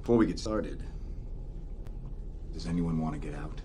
Before we get started, does anyone want to get out?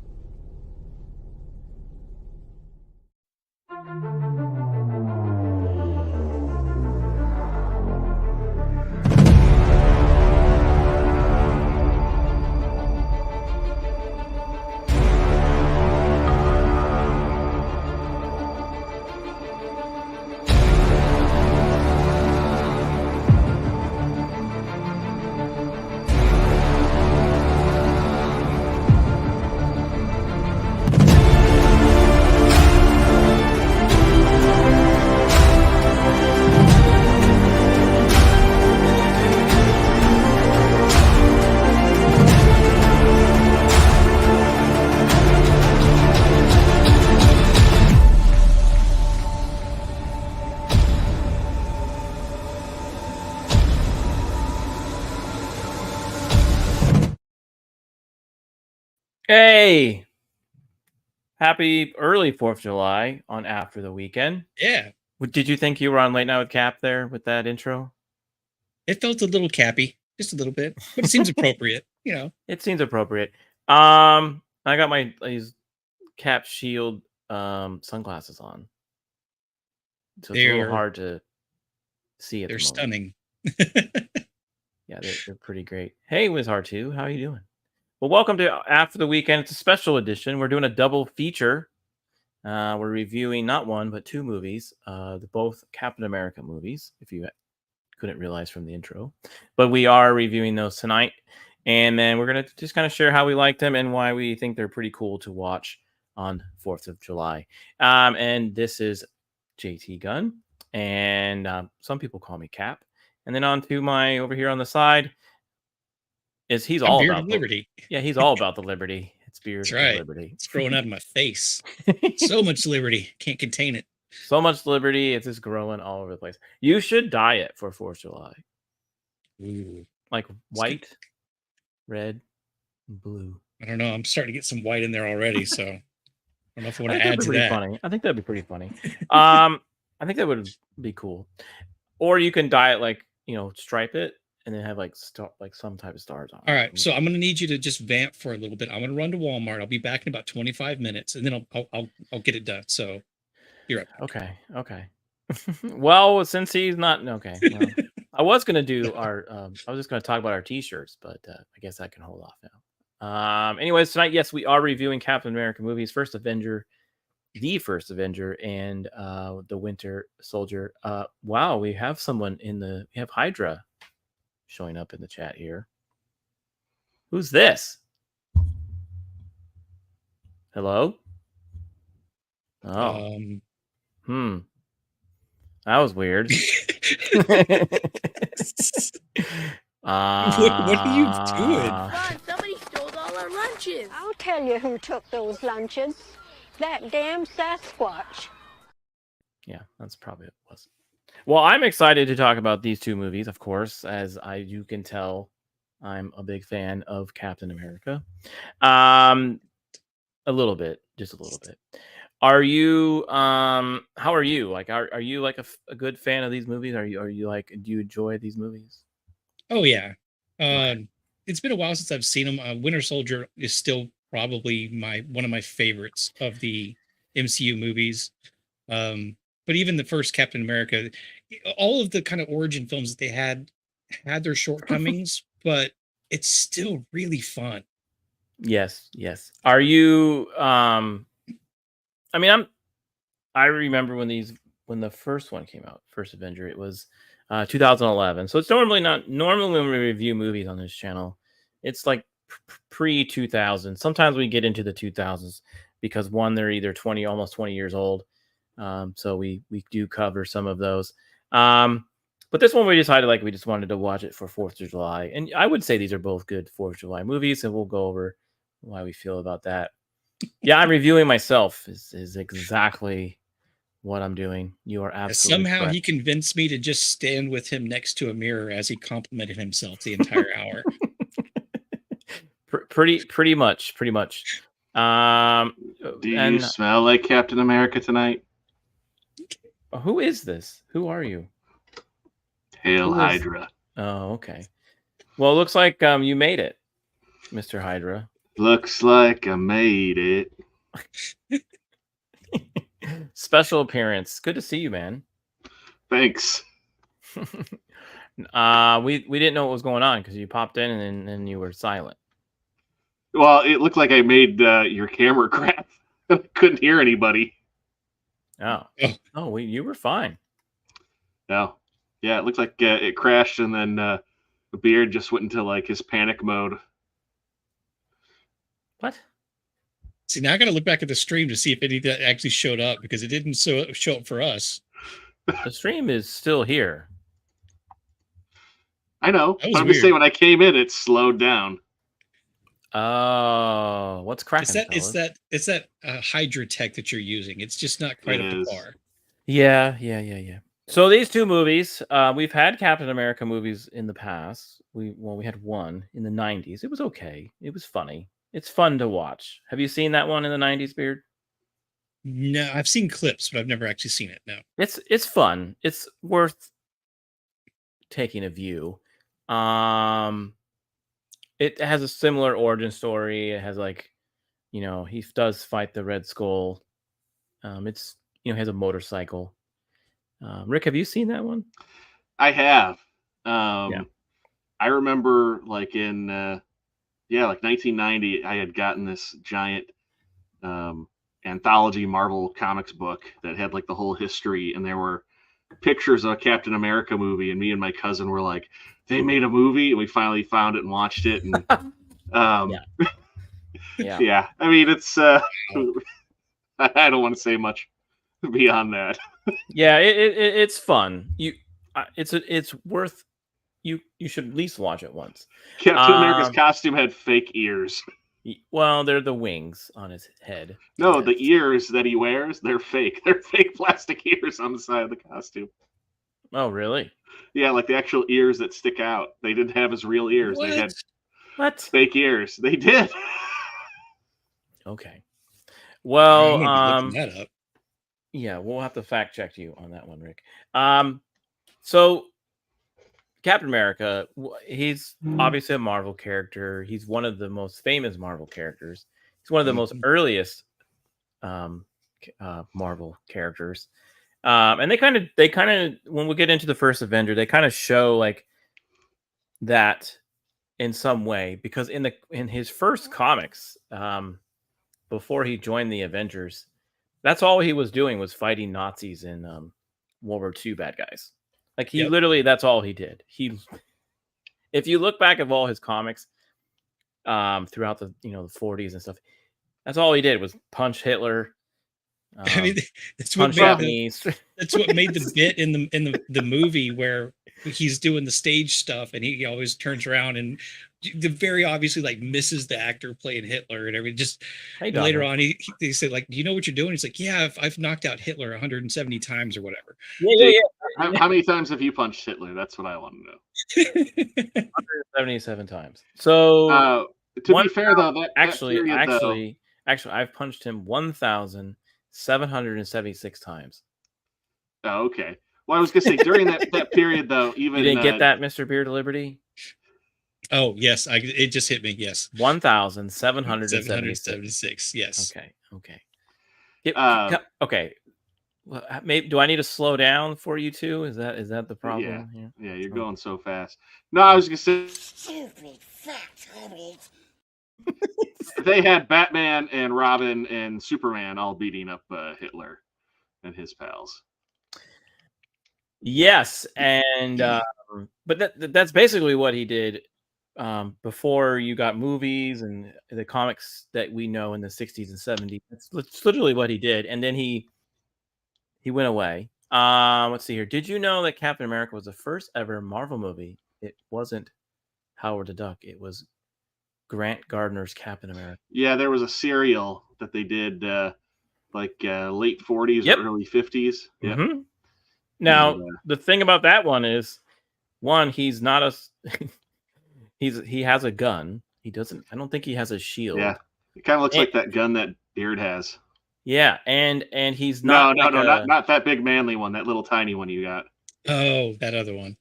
Hey, happy early 4th of July on After the Weekend. Yeah, Did you think you were on Late Night with Cap there with that intro? it felt a little cappy, just a little bit, but it seems appropriate, you know. It seems appropriate. I got these Cap Shield sunglasses on, so it's a little They're hard to see at the they're moment. stunning. Yeah, they're pretty great. Hey, Wiz R2, how are you doing? Well, welcome to After the Weekend. It's a special edition. We're doing a double feature. We're reviewing not one but two movies, both Captain America movies. If you couldn't realize from the intro, but we are reviewing those tonight, and then we're gonna just kind of share how we like them and why we think they're pretty cool to watch on 4th of July. And this is JT Gunn, and some people call me Cap. And then on to my over here on the side he's I'm all Beard about of Liberty. he's all about the liberty. It's Beard That's of right. Liberty. It's growing out of my face. So much liberty, can't contain it. So much liberty, it's just growing all over the place. You should dye it for 4th of July. Ooh. Like white, red, and blue. I don't know. I'm starting to get some white in there already, so I don't know if I want to that'd add be to pretty that. funny. I think that'd be pretty funny. I think that would be cool. Or you can dye it like, stripe it and then have like some type of stars on it. All right, so I'm going to need you to just vamp for a little bit. I'm going to run to Walmart. I'll be back in about 25 minutes, and then I'll get it done. So you're right. Okay. Well, since he's not okay. Well, I was gonna do our. I was just gonna talk about our T-shirts, but I guess I can hold off now. Anyways, tonight, yes, we are reviewing Captain America movies: First Avenger, the First Avenger, and the Winter Soldier. Wow, we have someone we have Hydra showing up in the chat here. Who's this? Hello. Oh. That was weird. What are you doing? Ron, somebody stole all our lunches. I'll tell you who took those lunches. That damn Sasquatch. Yeah, that's probably what it was. Well, I'm excited to talk about these two movies, of course, as you can tell, I'm a big fan of Captain America. A little bit, just a little bit. Are you how are you? Like are you like a good fan of these movies? Are you like, do you enjoy these movies? Oh yeah. It's been a while since I've seen them. Winter Soldier is still probably one of my favorites of the MCU movies. But even the first Captain America, all of the kind of origin films that they had their shortcomings, but it's still really fun. Yes. Are you I remember when the first one came out, First Avenger, it was 2011. So it's normally when we review movies on this channel, it's like pre-2000. Sometimes we get into the 2000s because they're either almost 20 years old. So we do cover some of those. But this one we decided we just wanted to watch it for 4th of July. And I would say these are both good 4th of July movies, and we'll go over why we feel about that. Yeah, I'm reviewing myself is exactly what I'm doing. You are absolutely somehow correct. He convinced me to just stand with him next to a mirror as he complimented himself the entire hour. pretty much. Do you smell like Captain America tonight? Who is this? Who are you? Hail Hydra. Oh, okay. Well, it looks like you made it, Mr. Hydra. Looks like I made it. Special appearance. Good to see you, man. Thanks. We didn't know what was going on because you popped in and then you were silent. Well, it looked like I made your camera crap. I couldn't hear anybody. Oh, you were fine. No. Yeah, it looked like it crashed, and then Beard just went into like his panic mode. What? See, now I got to look back at the stream to see if any of that actually showed up because it didn't show up for us. The stream is still here. I know. That was But I'm just weird. saying when I came in, it slowed down. Oh, what's cracking? It's that Hydra tech that you're using. It's just not quite It up to is. par. Yeah. So these two movies, we've had Captain America movies in the past. We had one in the 90s. It was okay. It was funny. It's fun to watch. Have you seen that one in the 90s, Beard? No, I've seen clips, but I've never actually seen it. No. It's fun. It's worth taking a view. It has a similar origin story. It has he does fight the Red Skull. It's has a motorcycle. Rick, have you seen that one? I have. Yeah. I remember like in like 1990, I had gotten this giant anthology Marvel Comics book that had like the whole history, and there were pictures of a Captain America movie, and me and my cousin were like, they made a movie, and we finally found it and watched it. And yeah. I mean, it's I don't want to say much beyond that. Yeah, it's fun. It's worth you should at least watch it once. Captain America's costume had fake ears. Well, they're the wings on his head. No, the ears that he wears, they're fake. They're fake plastic ears on the side of the costume. Oh, really? Yeah, like the actual ears that stick out. They didn't have his real ears. What? They had Fake ears. They did. Okay. Well, I'm gonna be looking that up. Yeah, we'll have to fact check you on that one, Rick. So Captain America, he's obviously a Marvel character. He's one of the most famous Marvel characters. He's one of the most earliest Marvel characters. And they kind of when we get into the first Avenger, they kind of show like that in some way, because in his first comics, before he joined the Avengers, that's all he was doing was fighting Nazis and World War II bad guys. Like he literally, that's all he did. If you look back at all his comics throughout the the 40s and stuff, that's all he did was punch Hitler. I mean, that's what made the bit in the movie where he's doing the stage stuff, and he always turns around and very obviously like misses the actor playing Hitler and everything. Just later on, they said like, "Do you know what you're doing?" He's like, "Yeah, I've knocked out Hitler 170 times or whatever." Yeah. How many times have you punched Hitler? That's what I want to know. 177 times. So to be fair, though, actually, I've punched him 1,776 times. Oh, okay. Well, I was gonna say during that period, though, even you didn't get that, Mr. BeardOfLiberty? Oh yes, it just hit me. Yes, 1,776. Yes. Okay. Okay. Well, maybe do I need to slow down for you too? Is that the problem? Yeah, you're going so fast. No, I was gonna say they had Batman and Robin and Superman all beating up Hitler and his pals. Yes, and but that's basically what he did before you got movies and the comics that we know in the 60s and 70s. That's literally what he did, and then he went away. Let's see here. Did you know that Captain America was the first ever Marvel movie? It wasn't Howard the Duck. It was Grant Gardner's Captain America. Yeah, there was a serial that they did late 40s or early 50s. Yeah. Mm-hmm. Now, the thing about that one is, one, he's not a he has a gun. He doesn't. I don't think he has a shield. Yeah, it kind of looks like that gun that Beard has. Yeah, and he's not. Not that big manly one. That little tiny one you got. Oh, that other one.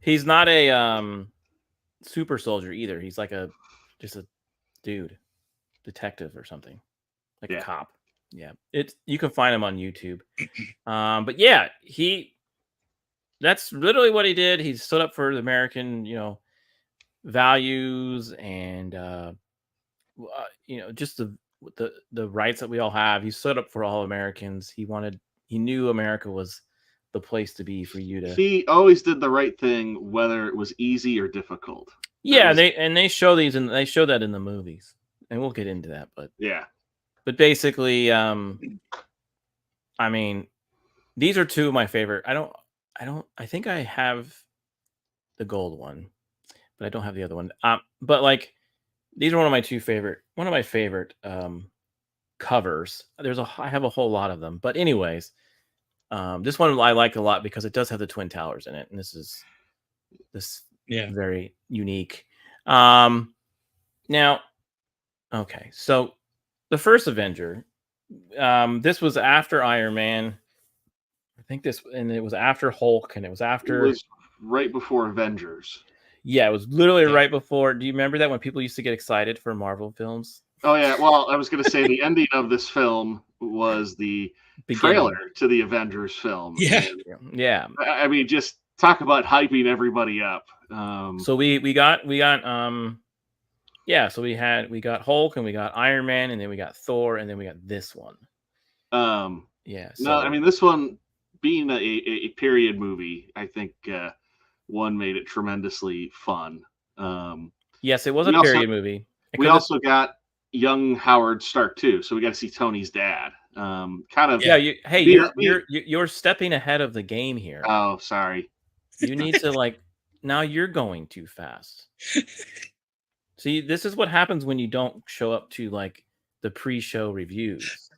He's not a super soldier either. He's like just a dude, detective or something, like a cop. Yeah, you can find him on YouTube. But yeah, that's literally what he did. He stood up for the American, values and just the rights that we all have. He stood up for all Americans. He knew America was the place to be for you to. He always did the right thing, whether it was easy or difficult. Yeah, they show these and they show that in the movies, and we'll get into that. But yeah, but basically, I mean, these are two of my favorite. I think I have the gold one, but I don't have the other one. But like, these are one of my favorite covers. I have a whole lot of them, but anyways, this one I like a lot because it does have the Twin Towers in it, and this is very unique. Now, okay, so the first Avenger, this was after Iron Man. I think it was after Hulk, and it was after. It was right before Avengers. Yeah, it was literally right before. Do you remember that when people used to get excited for Marvel films? Oh yeah, well, I was going to say the ending of this film was the trailer to the Avengers film. Yeah, yeah. I mean, just talk about hyping everybody up. So we got so we got Hulk and we got Iron Man and then we got Thor and then we got this one. Yeah. So. No, I mean this one being a period movie, I think one made it tremendously fun. Yes, it was a period movie. We also got young Howard Stark too, so we got to see Tony's dad. You're stepping ahead of the game here. Oh, sorry. You need to now you're going too fast. See, this is what happens when you don't show up to the pre-show reviews.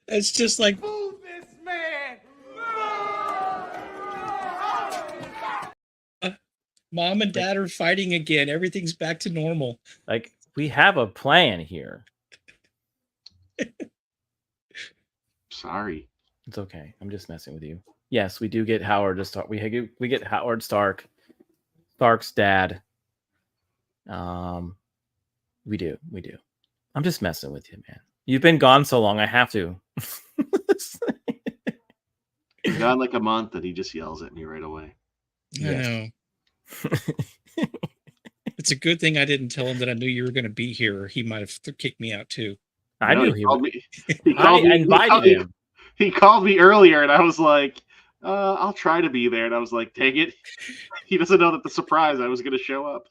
It's just like, move this man. Mom and Dad are fighting again. Everything's back to normal. We have a plan here. Sorry. It's okay. I'm just messing with you. Yes, we do get Howard to start. We get Howard Stark, Stark's dad. We do. I'm just messing with you, man. You've been gone so long. I have to. He's gone like a month, and he just yells at me right away. I know. It's a good thing I didn't tell him that I knew you were going to be here, or he might have kicked me out too. I knew he would. I invited him. He called me earlier, and I was like, I'll try to be there. And I was like, dang it. He doesn't know that the surprise I was going to show up.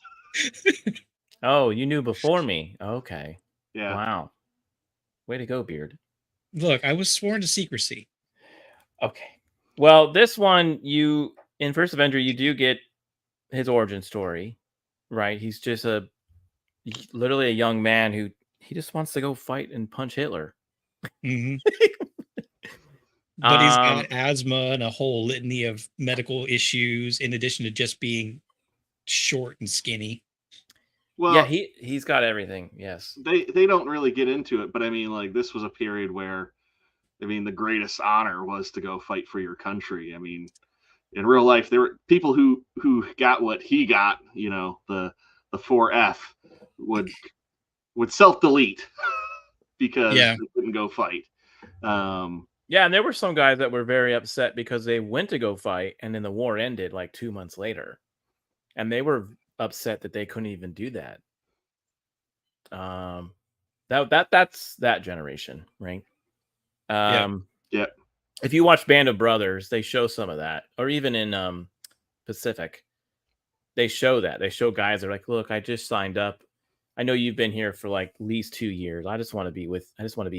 Oh, you knew before me. Okay. Yeah. Wow. Way to go, Beard. Look, I was sworn to secrecy. Okay. Well, this one, in First Avenger, you do get his origin story, right? He's just literally a young man who he just wants to go fight and punch Hitler. Mm-hmm. But he's got asthma and a whole litany of medical issues, in addition to just being short and skinny. Well, yeah, he's got everything. Yes, they don't really get into it, but I mean, this was a period where, the greatest honor was to go fight for your country. I mean, in real life, there were people who got what he got. The 4F would self-delete because they couldn't go fight. Yeah, and there were some guys that were very upset because they went to go fight, and then the war ended 2 months later, and they were upset that they couldn't even do that. That's that generation, right? Yeah. If you watch Band of Brothers, they show some of that, or even in Pacific, they show that. They show guys that are like, "Look, I just signed up. I know you've been here for at least 2 years. I just want to be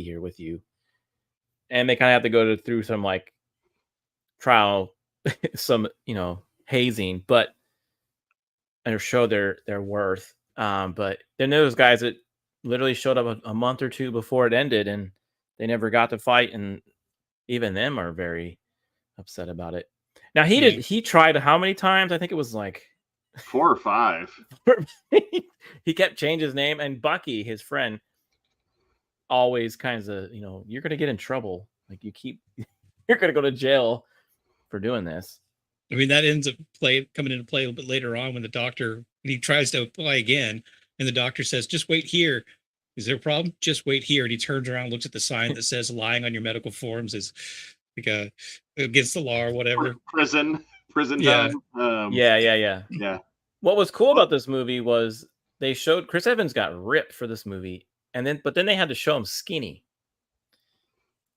here with you." And they kind of have to go through some trial, some hazing, but and show their worth. But then those guys that literally showed up a month or two before it ended, and they never got to fight, and even them are very upset about it. Now he tried how many times? I think it was 4 or 5. He kept changing his name, and Bucky, his friend, always kinds of, you're going to get in trouble. You're going to go to jail for doing this. I mean, that ends up coming into play a little bit later on when he tries to apply again, and the doctor says, "Just wait here." Is there a problem? Just wait here. And he turns around, looks at the sign that says "lying on your medical forms is like against the law" or whatever. Prison Yeah. time. Yeah. What was cool about this movie was they showed Chris Evans got ripped for this movie, but then they had to show him skinny.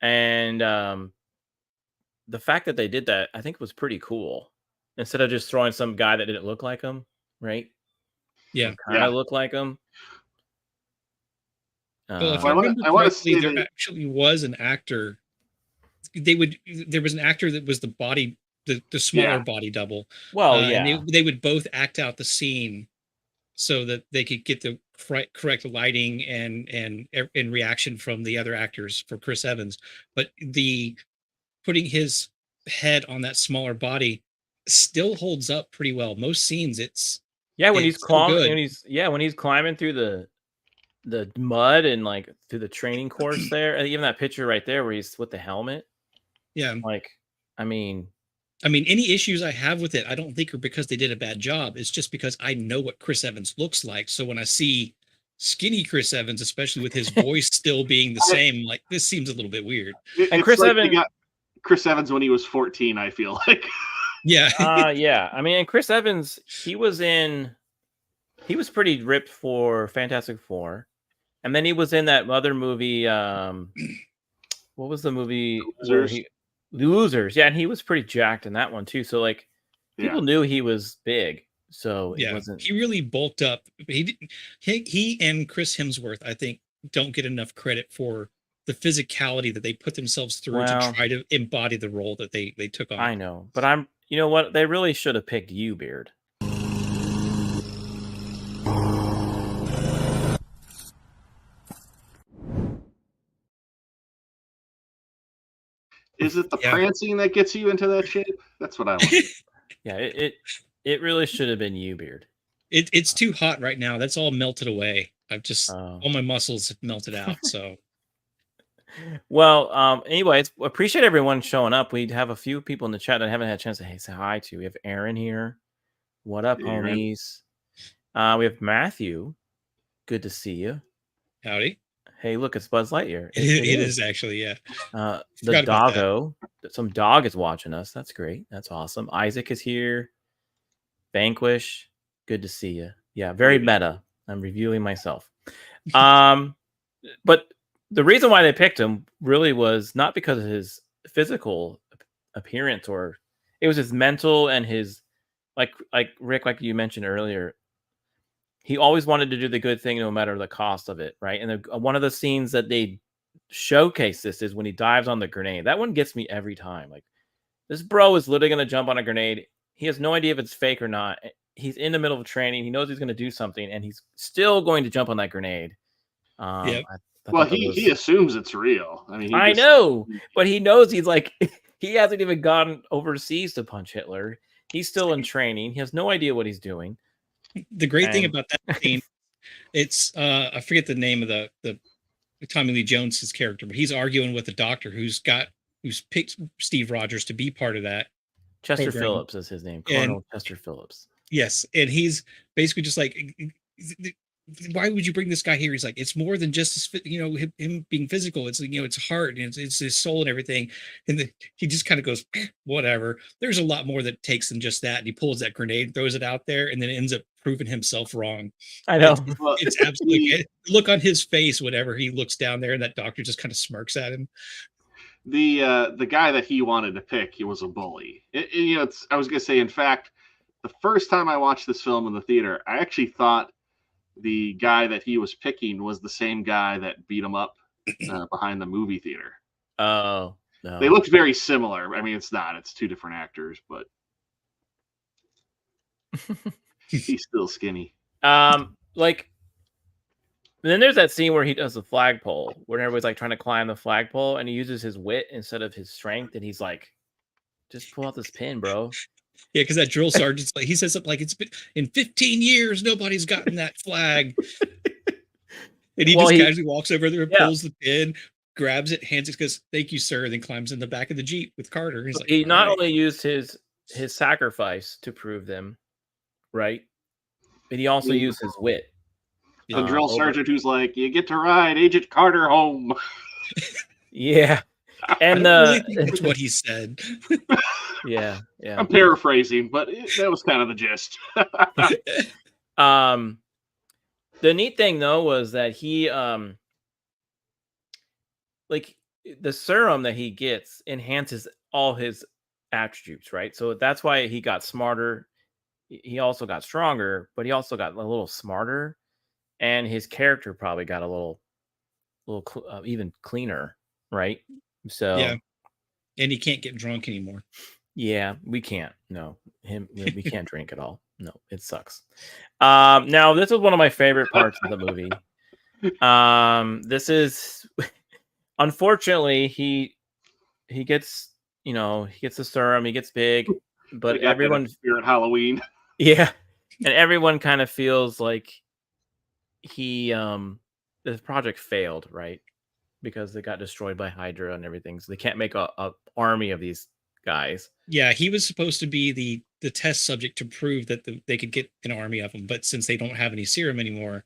And the fact that they did that, I think, was pretty cool. Instead of just throwing some guy that didn't look like him, right? Yeah. Kind of look like him. Well, if I remember correctly, there actually was an actor. There was an actor that was the smaller body double. Well, and they would both act out the scene so that they could get the correct lighting and reaction from the other actors for Chris Evans. But putting his head on that smaller body still holds up pretty well. Most scenes, when he's climbing through the mud and like through the training course there, and even that picture right there where he's with the helmet. Yeah, like I mean, any issues I have with it, I don't think are because they did a bad job. It's just because I know what Chris Evans looks like. So when I see skinny Chris Evans, especially with his voice still being the same, like this seems a little bit weird. And Chris Evans got Chris Evans when he was 14, I feel like. Yeah. I mean, and Chris Evans, he was pretty ripped for Fantastic Four. And then he was in that other movie. What was the movie? Losers. Yeah, and he was pretty jacked in that one too. So like, people knew he was big. So it wasn't. He really bulked up. He and Chris Hemsworth, I think, don't get enough credit for the physicality that they put themselves through to try to embody the role that they took on. I know, but you know what? They really should have picked you, Beard. Is it the prancing that gets you into that shape? That's what I want. Yeah, it really should have been you, Beard. It's too hot right now. That's all melted away. I've just all my muscles have melted out. So well, anyways, appreciate everyone showing up. We have a few people in the chat that I haven't had a chance to say hi to. We have Aaron here. What up, homies? We have Matthew. Good to see you. Howdy. Hey, look, it's Buzz Lightyear. It is actually, yeah. The doggo. Some dog is watching us. That's great. That's awesome. Isaac is here. Vanquish. Good to see you. Yeah, very meta. I'm reviewing myself. But the reason why they picked him really was not because of his physical appearance, or it was his mental and his like Rick, like you mentioned earlier. He always wanted to do the good thing no matter the cost of it, right? And one of the scenes that they showcase this is when he dives on the grenade. That one gets me every time. Like, this bro is literally going to jump on a grenade. He has no idea if it's fake or not. He's in the middle of training. He knows he's going to do something, and he's still going to jump on that grenade. He assumes it's real. I mean, I know, but he knows he's like, he hasn't even gone overseas to punch Hitler. He's still in training. He has no idea what he's doing. The great thing about that scene, it's I forget the name of the Tommy Lee Jones's character, but he's arguing with the doctor who's picked Steve Rogers to be part of that. Chester Phillips is his name. Colonel Chester Phillips. Yes, and he's basically just like, why would you bring this guy here? He's like, it's more than just him being physical. It's it's heart and it's his soul and everything. And he just kind of goes, whatever. There's a lot more that takes than just that. And he pulls that grenade, throws it out there, and then ends up proving himself wrong. I know. It's absolutely look on his face whenever he looks down there, and that doctor just kind of smirks at him. The guy that he wanted to pick, he was a bully. I was gonna say, in fact, the first time I watched this film in the theater, I actually thought the guy that he was picking was the same guy that beat him up behind the movie theater. Oh, no. They looked very similar. I mean, it's not. It's two different actors, but he's still skinny. Like, then there's that scene where he does the flagpole, where everybody's like trying to climb the flagpole, and he uses his wit instead of his strength, and he's like, just pull out this pin, bro. Yeah, because that drill sergeant's like, he says something like, it's been in 15 years, nobody's gotten that flag. And he casually walks over there and pulls the pin, grabs it, hands it, goes, thank you, sir, and then climbs in the back of the Jeep with Carter. He's like, he not only used his his sacrifice to prove them right, but he also used his wit. The drill sergeant who's like, "You get to ride Agent Carter home." Yeah, and I really think that's what he said. yeah. I'm paraphrasing, but that was kind of the gist. The neat thing though was that he like the serum that he gets enhances all his attributes, right? So that's why he got smarter. He also got stronger, but he also got a little smarter, and his character probably got a little even cleaner, right? So Yeah, and he can't get drunk anymore. yeah, we can't. No, we can't drink at all. No, it sucks. Now this is one of my favorite parts of the movie. This is unfortunately he gets he gets the serum, he gets big, but everyone Spirit Halloween. Yeah, and everyone kind of feels like he the project failed, right? Because they got destroyed by Hydra and everything, so they can't make a army of these guys. Yeah, he was supposed to be the test subject to prove that they could get an army of them, but since they don't have any serum anymore,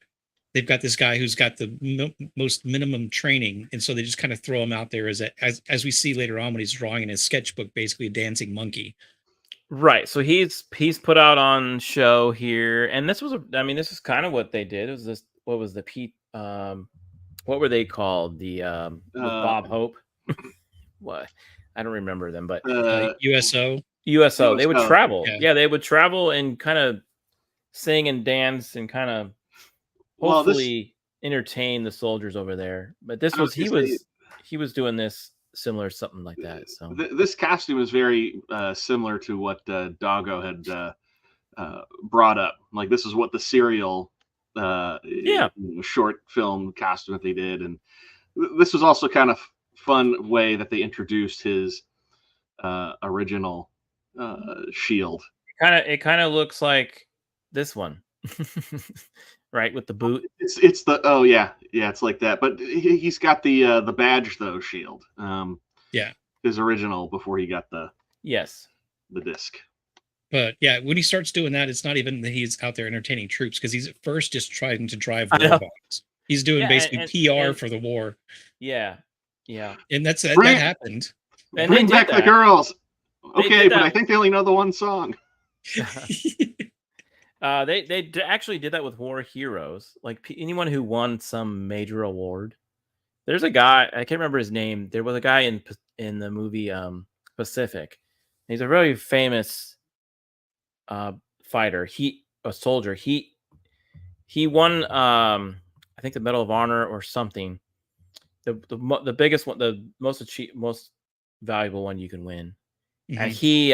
they've got this guy who's got the most minimum training, and so they just kind of throw him out there as we see later on when he's drawing in his sketchbook, basically a dancing monkey. Right. So he's put out on show here, and this was this is kind of what they did. It was this what was the Pete what were they called? The with Bob Hope. What? I don't remember them, but USO. USO. They would travel. Yeah, they would travel and kind of sing and dance and kind of hopefully entertain the soldiers over there. But this was he was doing this similar something like that. So this costume is very similar to what Doggo had brought up. Like this is what the Serial short film costume that they did, and this was also kind of fun way that they introduced his original shield. It kind of looks like this one. Right, with the boot. It's the it's like that, but he's got the badge though shield. His original before he got the disc. But yeah, when he starts doing that, it's not even that he's out there entertaining troops, because he's at first just trying to drive war bombs. He's doing basically PR for the war. Yeah, and that happened. And bring back the girls. Okay, but I think they only know the one song. They actually did that with War Heroes. Like anyone who won some major award. There's a guy, I can't remember his name. There was a guy in the movie Pacific. He's a really famous fighter. A soldier. He won I think the Medal of Honor or something. The biggest one, the most valuable one you can win. Mm-hmm. And he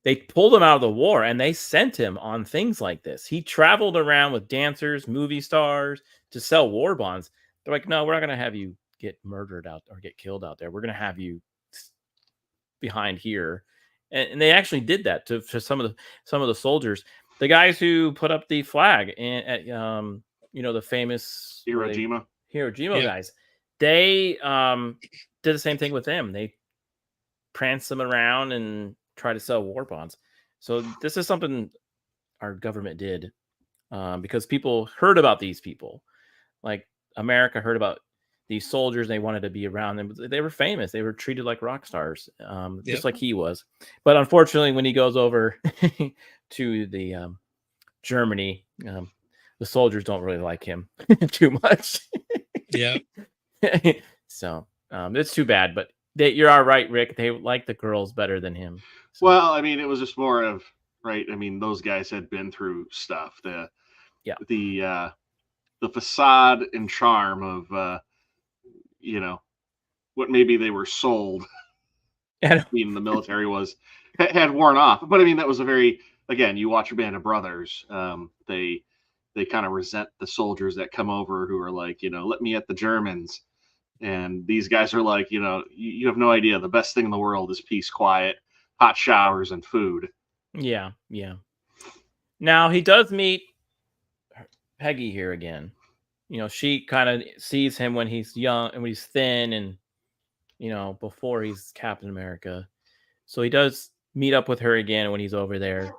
they pulled him out of the war and they sent him on things like this. He traveled around with dancers, movie stars to sell war bonds. They're like, no, we're not going to have you get murdered out or get killed out there. We're going to have you behind here. And they actually did that to some of the soldiers. The guys who put up the flag at the famous Hiroshima guys. They did the same thing with them. They pranced them around and try to sell war bonds. So this is something our government did because people heard about these people. Like America heard about these soldiers. They wanted to be around them. They were famous. They were treated like rock stars, just like he was. But unfortunately, when he goes over to the Germany, the soldiers don't really like him too much. Yeah. So it's too bad, but you're all right, Rick. They like the girls better than him. So. Well, I mean, it was just more of right. I mean, those guys had been through stuff. The facade and charm of what maybe they were sold. Being the military had worn off. But I mean, that was again, you watch a Band of Brothers. They kind of resent the soldiers that come over who are like, let me at the Germans. And these guys are like, you have no idea. The best thing in the world is peace, quiet, hot showers, and food. Yeah. Now he does meet Peggy here again. She kind of sees him when he's young and when he's thin and, before he's Captain America. So he does meet up with her again when he's over there.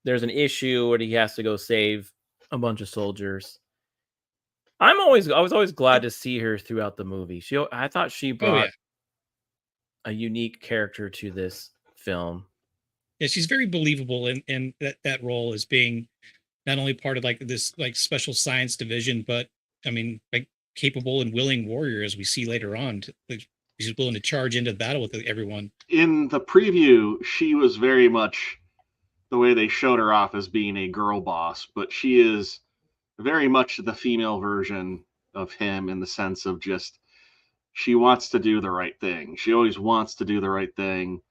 There's an issue where he has to go save a bunch of soldiers. I was always glad to see her throughout the movie. I thought she brought a unique character to this film. Yeah, she's very believable in that role as being not only part of like this like special science division, but I mean like capable and willing warrior as we see later on. Like, she's willing to charge into battle with everyone. In the preview, she was very much the way they showed her off as being a girl boss, but she is very much the female version of him in the sense of just she wants to do the right thing. She always wants to do the right thing,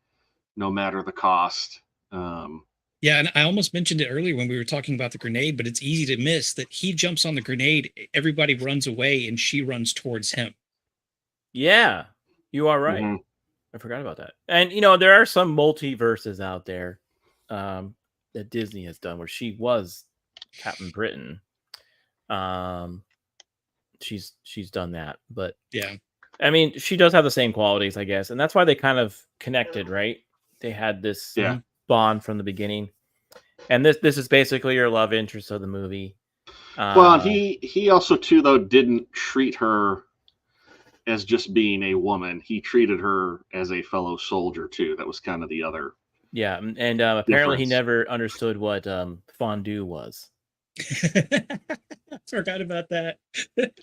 no matter the cost. Yeah, and I almost mentioned it earlier when we were talking about the grenade, but it's easy to miss that he jumps on the grenade, everybody runs away, and she runs towards him. Yeah, you are right. Mhm. I forgot about that. And there are some multiverses out there that Disney has done where she was Captain Britain. She's done that, but yeah, I mean, she does have the same qualities, I guess, and that's why they kind of connected, right? They had this bond from the beginning, and this is basically your love interest of the movie. Well, and he also too though didn't treat her as just being a woman. He treated her as a fellow soldier too. That was kind of the other. Yeah, and apparently he never understood what fondue was. Forgot about that.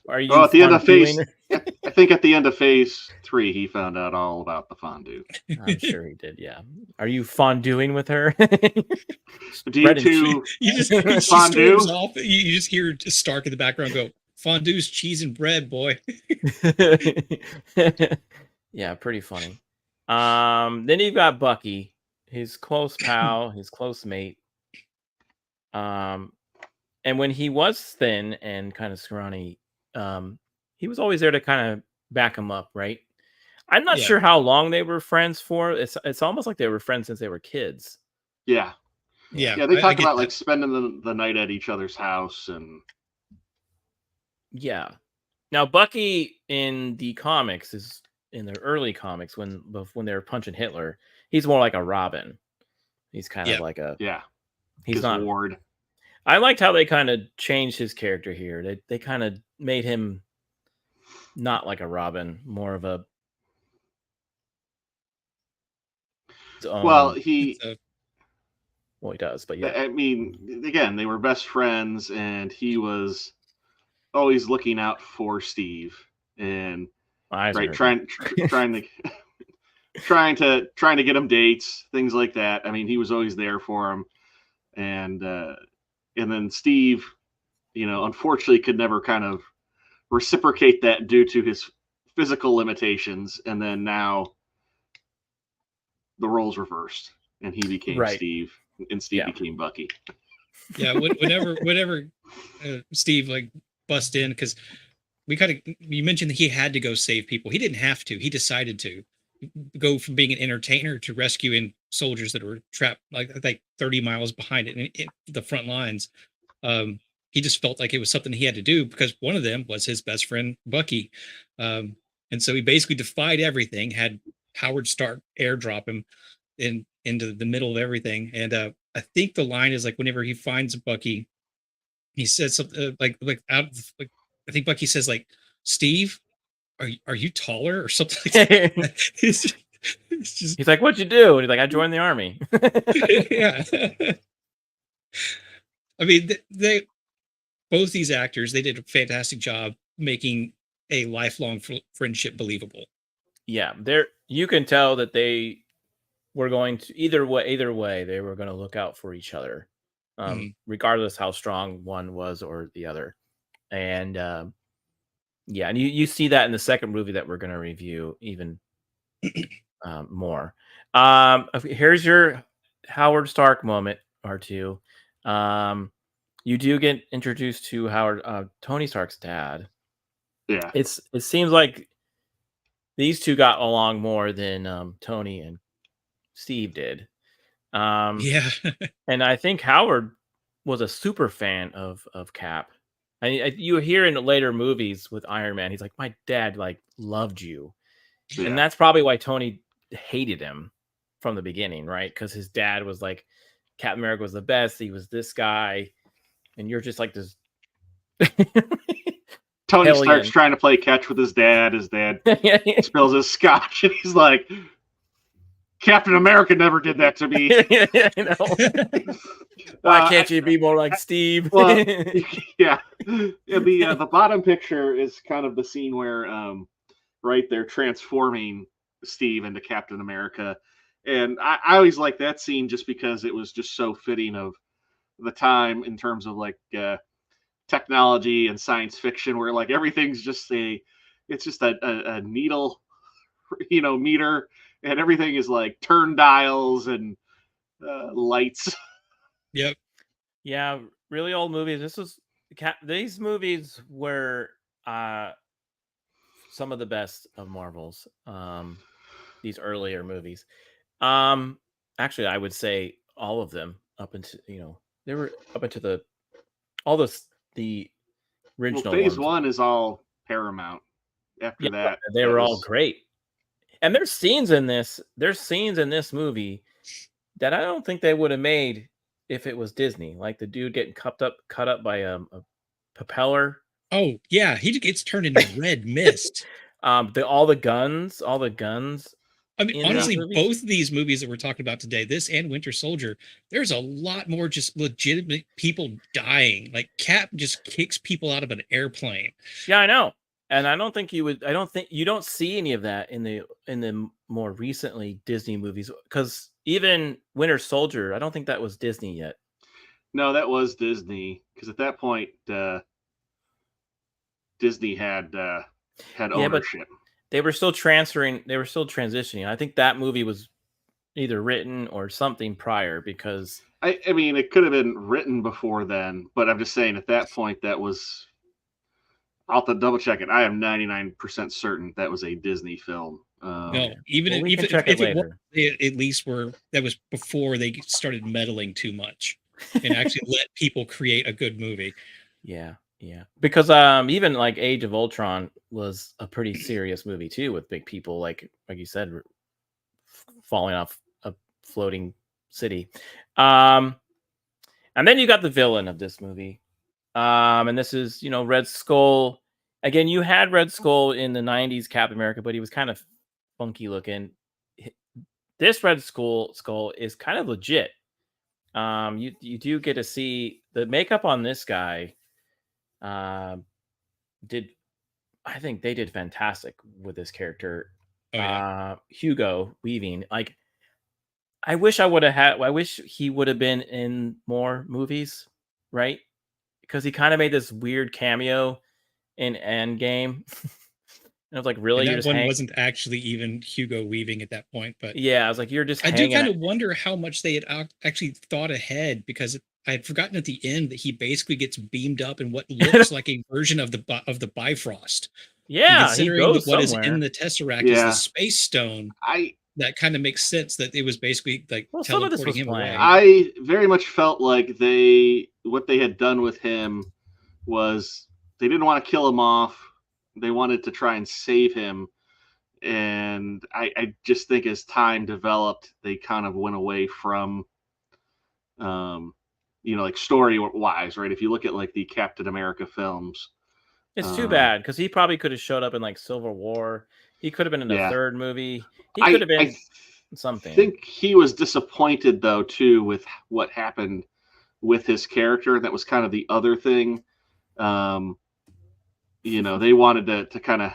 Are you? Well, at the end of phase, I think at the end of phase 3, he found out all about the fondue. I'm sure he did. Yeah. Are you fonduing with her? Do you two fondue? Off, you just hear Stark in the background go, "Fondue's cheese and bread, boy." Yeah, pretty funny. Then you've got Bucky, his close pal, his close mate. And when he was thin and kind of scrawny, he was always there to kind of back him up, right? I'm not sure how long they were friends for. It's almost like they were friends since they were kids. Yeah. Yeah. They talk about like spending the night at each other's house and. Yeah. Now Bucky in the comics is in the early comics when they were punching Hitler. He's more like a Robin. He's kind of like a He's not Ward. I liked how they kind of changed his character here. They kind of made him not like a Robin, more of a. Well, he does, but yeah. I mean, again, they were best friends, and he was always looking out for Steve, and trying to get him dates, things like that. I mean, he was always there for him, and then Steve, unfortunately could never kind of reciprocate that due to his physical limitations. And then now the roles reversed and he became Steve and Steve became Bucky. Yeah. Whenever Steve like bust in, because you mentioned that he had to go save people. He didn't have to. He decided to go from being an entertainer to rescuing soldiers that were trapped like 30 miles behind it in the front lines. He just felt like it was something he had to do because one of them was his best friend Bucky, and so he basically defied everything, had Howard Stark airdrop him into the middle of everything. And I think the line is like whenever he finds Bucky, he says something I think Bucky says like, "Steve, are you taller?" or something like that. He's like, "What'd you do?" And he's like, "I joined the army." Yeah. I mean, they both these actors, they did a fantastic job making a lifelong friendship believable. Yeah, you can tell that they were going to either way they were going to look out for each other, regardless how strong one was or the other. And and you see that in the second movie that we're going to review even more. Here's your Howard Stark moment, R2. You do get introduced to Tony Stark's dad. Yeah, it seems like these two got along more than Tony and Steve did. Yeah, and I think Howard was a super fan of Cap. You hear in later movies with Iron Man, he's like, "My dad loved you," and that's probably why Tony hated him from the beginning, right? Because his dad was like, Captain America was the best. He was this guy, and you're just like this. Tony Hellion. Stark's trying to play catch with his dad. His dad spills his scotch, and he's like, Captain America never did that to me. Why can't you be more like Steve? Well, yeah. The bottom picture is kind of the scene where right, they're transforming Steve into Captain America. And I always like that scene just because it was just so fitting of the time in terms of like technology and science fiction, where like everything's just a needle, meter, and everything is like turn dials and lights. Yep. Yeah, really old movies. These movies were some of the best of Marvel's. These earlier movies. Actually, I would say all of them up into they were up into the original. Well, phase ones. 1 is all Paramount. After that, they were all great. And there's scenes in this movie that I don't think they would have made if it was Disney. Like the dude getting cut up by a propeller. Oh yeah, he gets turned into red mist. All the guns. I mean, honestly, both of these movies that we're talking about today, this and Winter Soldier, there's a lot more just legitimate people dying. Like Cap just kicks people out of an airplane. Yeah, I know. And I don't think you don't see any of that in the more recently Disney movies, because even Winter Soldier, I don't think that was Disney yet. No, that was Disney, because at that point Disney had ownership. But they were still transitioning. I think that movie was either written or something prior, because I mean, it could have been written before then, but I'm just saying at that point that was. I'll have to double check it. I am 99% certain that was a Disney film. No, even if it at least that was before they started meddling too much and actually let people create a good movie. Yeah. Because even like Age of Ultron was a pretty serious movie too, with big people like you said falling off a floating city. And then you got the villain of this movie. And this is, Red Skull. Again, you had Red Skull in the 90s Captain America, but he was kind of funky looking. This Red Skull is kind of legit. You do get to see the makeup on this guy. I think they did fantastic with this character. Oh, yeah. Hugo Weaving. Like, I wish he would have been in more movies, right? Because he kind of made this weird cameo in Endgame. And I was like, really? And that one wasn't actually even Hugo Weaving at that point, but yeah, I was like, you're just. I do kind of wonder how much they had actually thought ahead, because I had forgotten at the end that he basically gets beamed up in what looks like a version of the Bifrost. Yeah, considering he goes what is somewhere. in the Tesseract is the Space Stone. That kind of makes sense that it was basically like teleporting him away. I very much felt like what they had done with him was they didn't want to kill him off. They wanted to try and save him. And I just think as time developed, they kind of went away from, like story wise, right? If you look at like the Captain America films. It's too bad, because he probably could have showed up in like Civil War. He could have been in a third movie. He could have been something. I think he was disappointed though too with what happened with his character. That was kind of the other thing. They wanted to kind of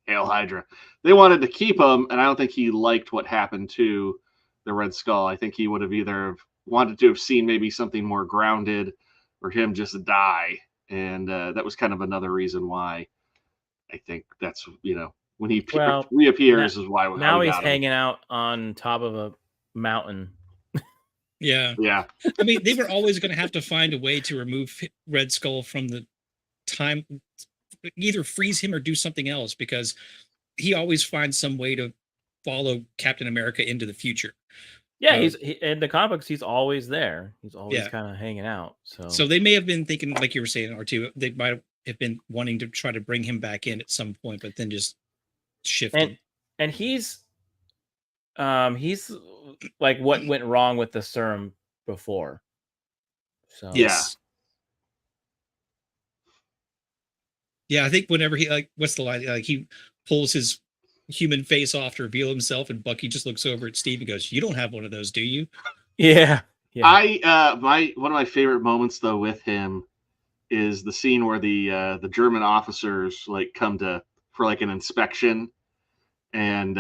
Hail Hydra. They wanted to keep him, and I don't think he liked what happened to the Red Skull. I think he would have either wanted to have seen maybe something more grounded, or him just die. And that was kind of another reason why I think that's, when he reappears is why. Now he's hanging out on top of a mountain. Yeah. I mean, they were always going to have to find a way to remove Red Skull from the time, either freeze him or do something else, because he always finds some way to follow Captain America into the future. Yeah, he's in the comics. He's always there. He's always kind of hanging out. So they may have been thinking, like you were saying, R2, they might have been wanting to try to bring him back in at some point, but then just shifted. And he's He's like what went wrong with the serum before. So Yes. Yeah, I think whenever he like, what's the line? Like he pulls his human face off to reveal himself, and Bucky just looks over at Steve and goes, "You don't have one of those, do you?" yeah. One of my favorite moments though with him is the scene where the German officers like come to for like an inspection, and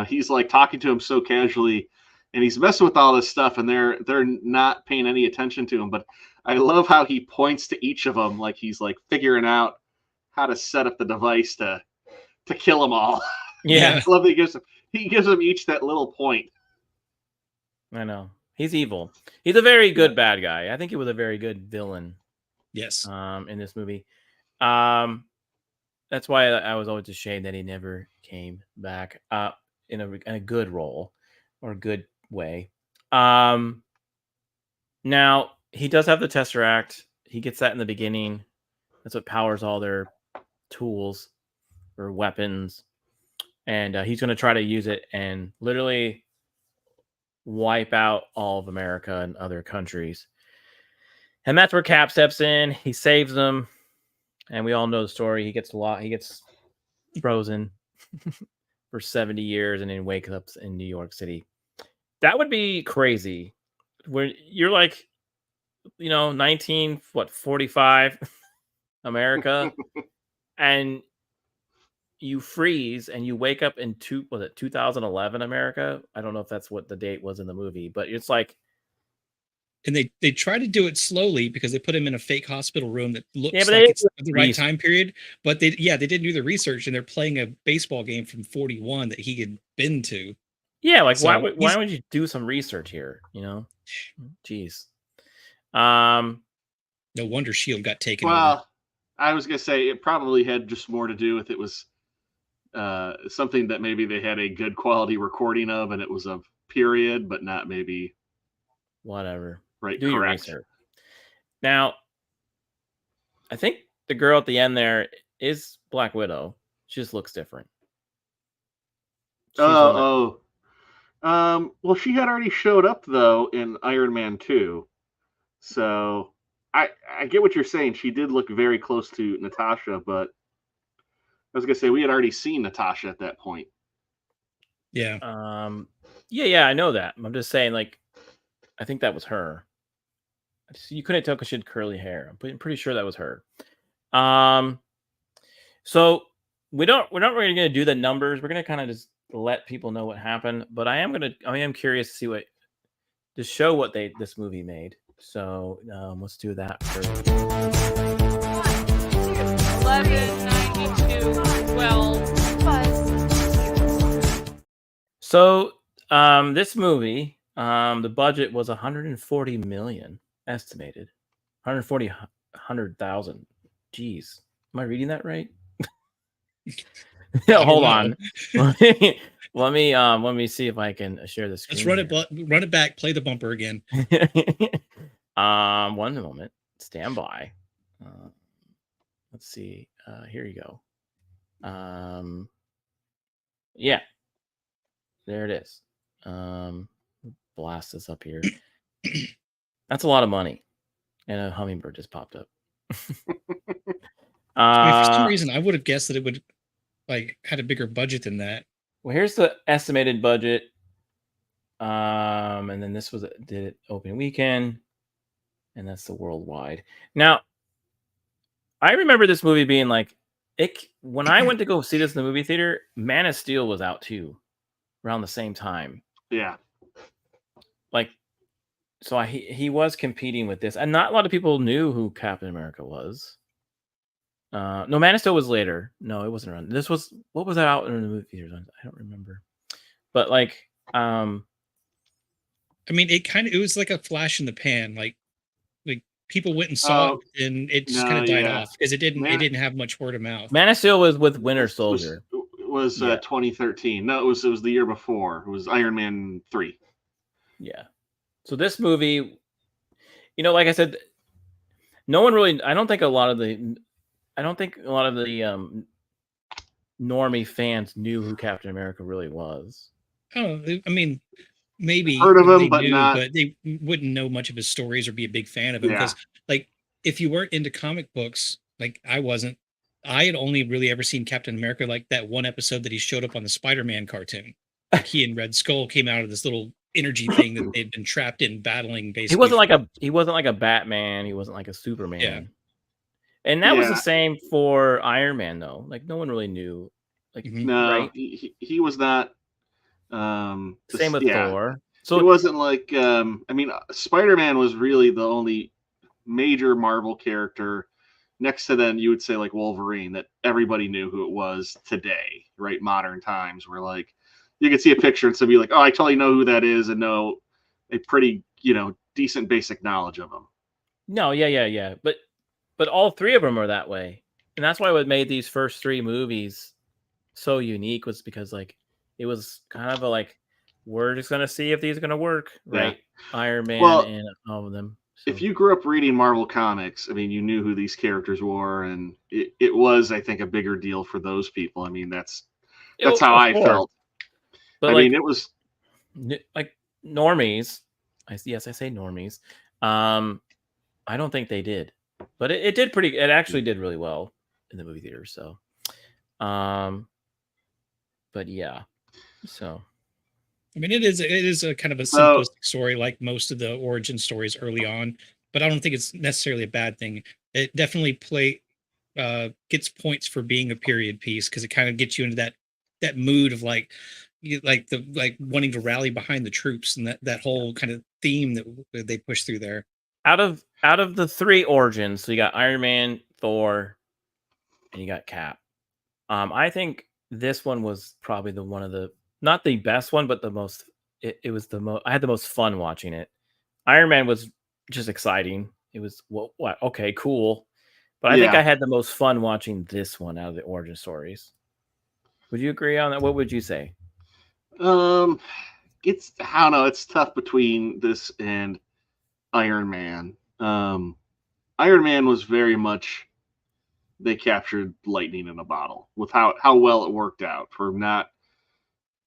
he's like talking to him so casually, and he's messing with all this stuff, and they're not paying any attention to him. But I love how he points to each of them like he's like figuring out how to set up the device to kill them all. Yeah. I love that he gives them each that little point. I know. He's evil. He's a very good bad guy. I think he was a very good villain. Yes. In this movie. That's why I was always ashamed that he never came back in a good role or good way. Now he does have the Tesseract. He gets that in the beginning. That's what powers all their tools or weapons. And he's going to try to use it and literally wipe out all of America and other countries. And that's where Cap steps in. He saves them. And we all know the story. He gets frozen for 70 years and then wakes up in New York City. That would be crazy. Where you're like, 1945 America, and you freeze and you wake up in 2011 America. I don't know if that's what the date was in the movie, but it's like, and they try to do it slowly because they put him in a fake hospital room that looks like it's the right time period. But they didn't do the research, and they're playing a baseball game from 41 that he had been to. Yeah, like so why would you do some research here? Jeez. No wonder S.H.I.E.L.D. got taken over. I was gonna say it probably had just more to do with it was something that maybe they had a good quality recording of, and it was a period, but not maybe whatever. Right, do correct. Your research. Now, I think the girl at the end there is Black Widow. She just looks different. Well, she had already showed up though in Iron Man 2, so I get what you're saying. She did look very close to Natasha, but I was gonna say we had already seen Natasha at that point. Yeah. Yeah, I know that. I'm just saying, like, I think that was her. You couldn't tell because she had curly hair. I'm pretty sure that was her. So we're not really gonna do the numbers. We're gonna kind of just let people know what happened. But I am curious to see to show what this movie made. So let's do that first. 1192 12. So this movie, the budget was 140 million estimated. 100,000. Jeez. Am I reading that right? Yeah, hold on. Let me see if I can share the screen. Let's run it back, play the bumper again. One moment. Stand by. Let's see. Here you go. Yeah. There it is. Blast this up here. That's a lot of money. And a hummingbird just popped up. For some reason, I would have guessed that it would had a bigger budget than that. Well, here's the estimated budget. And then this did it opening weekend. And that's the worldwide. Now, I remember this movie being like, when I went to go see this in the movie theater, Man of Steel was out too, around the same time. Yeah. So he was competing with this, and not a lot of people knew who Captain America was. No, Man of Steel was later. No, it wasn't around. What was that out in the movie theaters? I don't remember. But it was like a flash in the pan. Like people went and saw it, and it just kind of died off because it didn't have much word of mouth. Man of Steel was with Winter Soldier. Was 2013? No, it was the year before. It was Iron Man 3. Yeah. So this movie, like I said, no one really. I don't think a lot of the normie fans knew who Captain America really was. Oh, I mean, maybe Heard of him, they but knew, not. but they wouldn't know much of his stories or be a big fan of him Yeah. because, like, if you weren't into comic books, like I wasn't, I had only really ever seen Captain America like that one episode that he showed up on the Spider-Man cartoon. Like he and Red Skull came out of this little energy thing that they'd been trapped in, battling He basically. wasn't like a Batman. He wasn't like a Superman. Yeah. And that was the Yeah. same for Iron Man, though. Like no one really knew. Like No, right? he was not. Same with Thor. It So wasn't like. I mean, Spider-Man was really the only major Marvel character. Next to then, you would say like Wolverine, that everybody knew who it was today, right? Modern times, where like you could see a picture and somebody like, oh, I totally know who that is, and know a pretty, decent basic knowledge of him. no, yeah. But all three of them are that way, and that's why what made these first three movies so unique was because like it was kind of a like we're just gonna see if these are gonna work, right? Iron Man Well, and all of them. if you grew up reading Marvel comics, I mean, you knew who these characters were, and it was, I think, a bigger deal for those people. I mean, that's how I felt. But I like, mean, it was like normies. I say normies. I don't think they did, but it did pretty. It actually did really well in the movie theater. So, but yeah, so. I mean, it is a kind of a simplistic story, like most of the origin stories early on, but I don't think it's necessarily a bad thing. It definitely gets points for being a period piece because it kind of gets you into that mood of like wanting to rally behind the troops and that whole kind of theme that they push through there. Out of the three origins, so you got Iron Man, Thor, and you got Cap. I think this one was probably the one of the not the best one, but the most. It was the most. I had the most fun watching it. Iron Man was just exciting. It was what? Okay, cool. But I think I had the most fun watching this one out of the origin stories. Would you agree on that? What would you say? It's I don't know. It's tough between this and Iron Man. Iron Man was very much they captured lightning in a bottle with how well it worked out.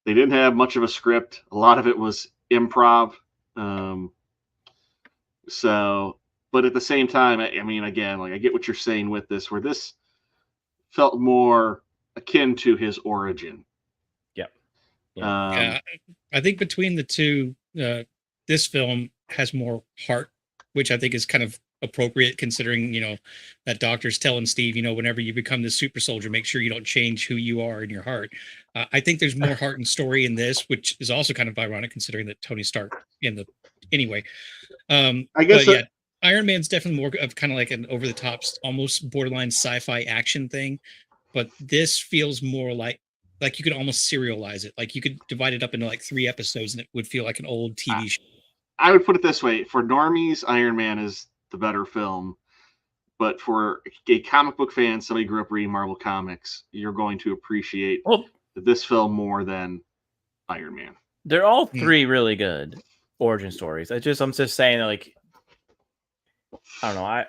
They didn't have much of a script. A lot of it was improv. But at the same time, I mean, again, like I get what you're saying with this, where this felt more akin to his origin. Yep. I think between the two, this film has more heart, which I think is kind of appropriate considering, that doctor's telling Steve, whenever you become this super soldier, make sure you don't change who you are in your heart. I think there's more heart and story in this, which is also kind of ironic considering that Tony Stark anyway. I guess Iron Man's definitely more of kind of like an over the top, almost borderline sci-fi action thing. But this feels more like you could almost serialize it. Like you could divide it up into like 3 episodes and it would feel like an old TV show. I would put it this way. For normies, Iron Man is the better film. But for a comic book fan, somebody who grew up reading Marvel comics, you're going to appreciate this film more than Iron Man. They're all 3 really good origin stories. I'm just saying, like, I don't know.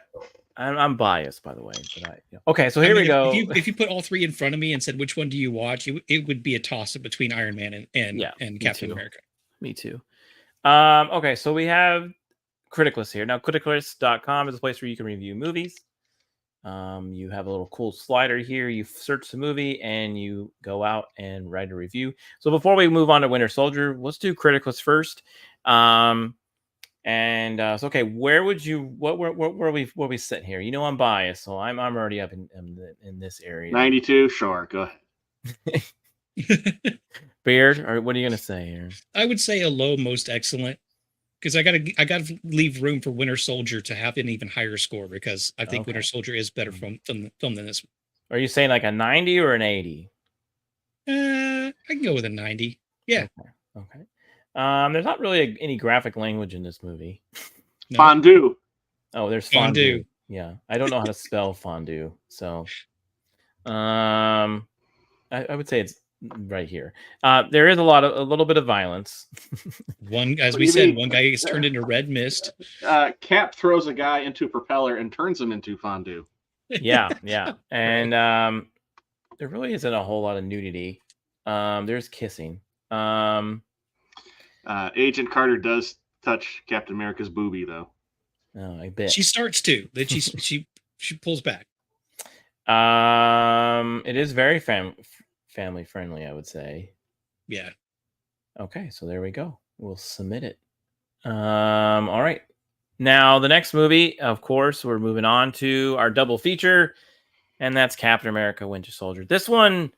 I'm biased, by the way. But okay, so here we go. If you put all 3 in front of me and said which one do you watch, it would be a toss up between Iron Man and Captain America. Me too. Okay, so we have Criticalist here. Now, Criticalist.com is a place where you can review movies. You have a little cool slider here. You search the movie and you go out and write a review. So before we move on to Winter Soldier, let's do Criticalist first. So okay, where would you where we sit here? I'm biased, so I'm already up in this area. 92, sure, go ahead. Beard, or what are you gonna say here? I would say a low, most excellent, because I gotta leave room for Winter Soldier to have an even higher score because I think Winter Soldier is better film than this. Are you saying like a 90 or an 80? I can go with a 90. Yeah. Okay. There's not really any graphic language in this movie. No. Fondue. Oh, there's fondue. Yeah, I don't know how to spell fondue, so I would say it's right here. There is a little bit of violence. One guy gets turned into red mist. Cap throws a guy into a propeller and turns him into fondue. Yeah, and there really isn't a whole lot of nudity. There's kissing. Agent Carter does touch Captain America's boobie, though. Oh, I bet. She starts to. Then she pulls back. It is very family friendly, I would say. Yeah. Okay, so there we go. We'll submit it. All right. Now the next movie, of course, we're moving on to our double feature, and that's Captain America: Winter Soldier. This one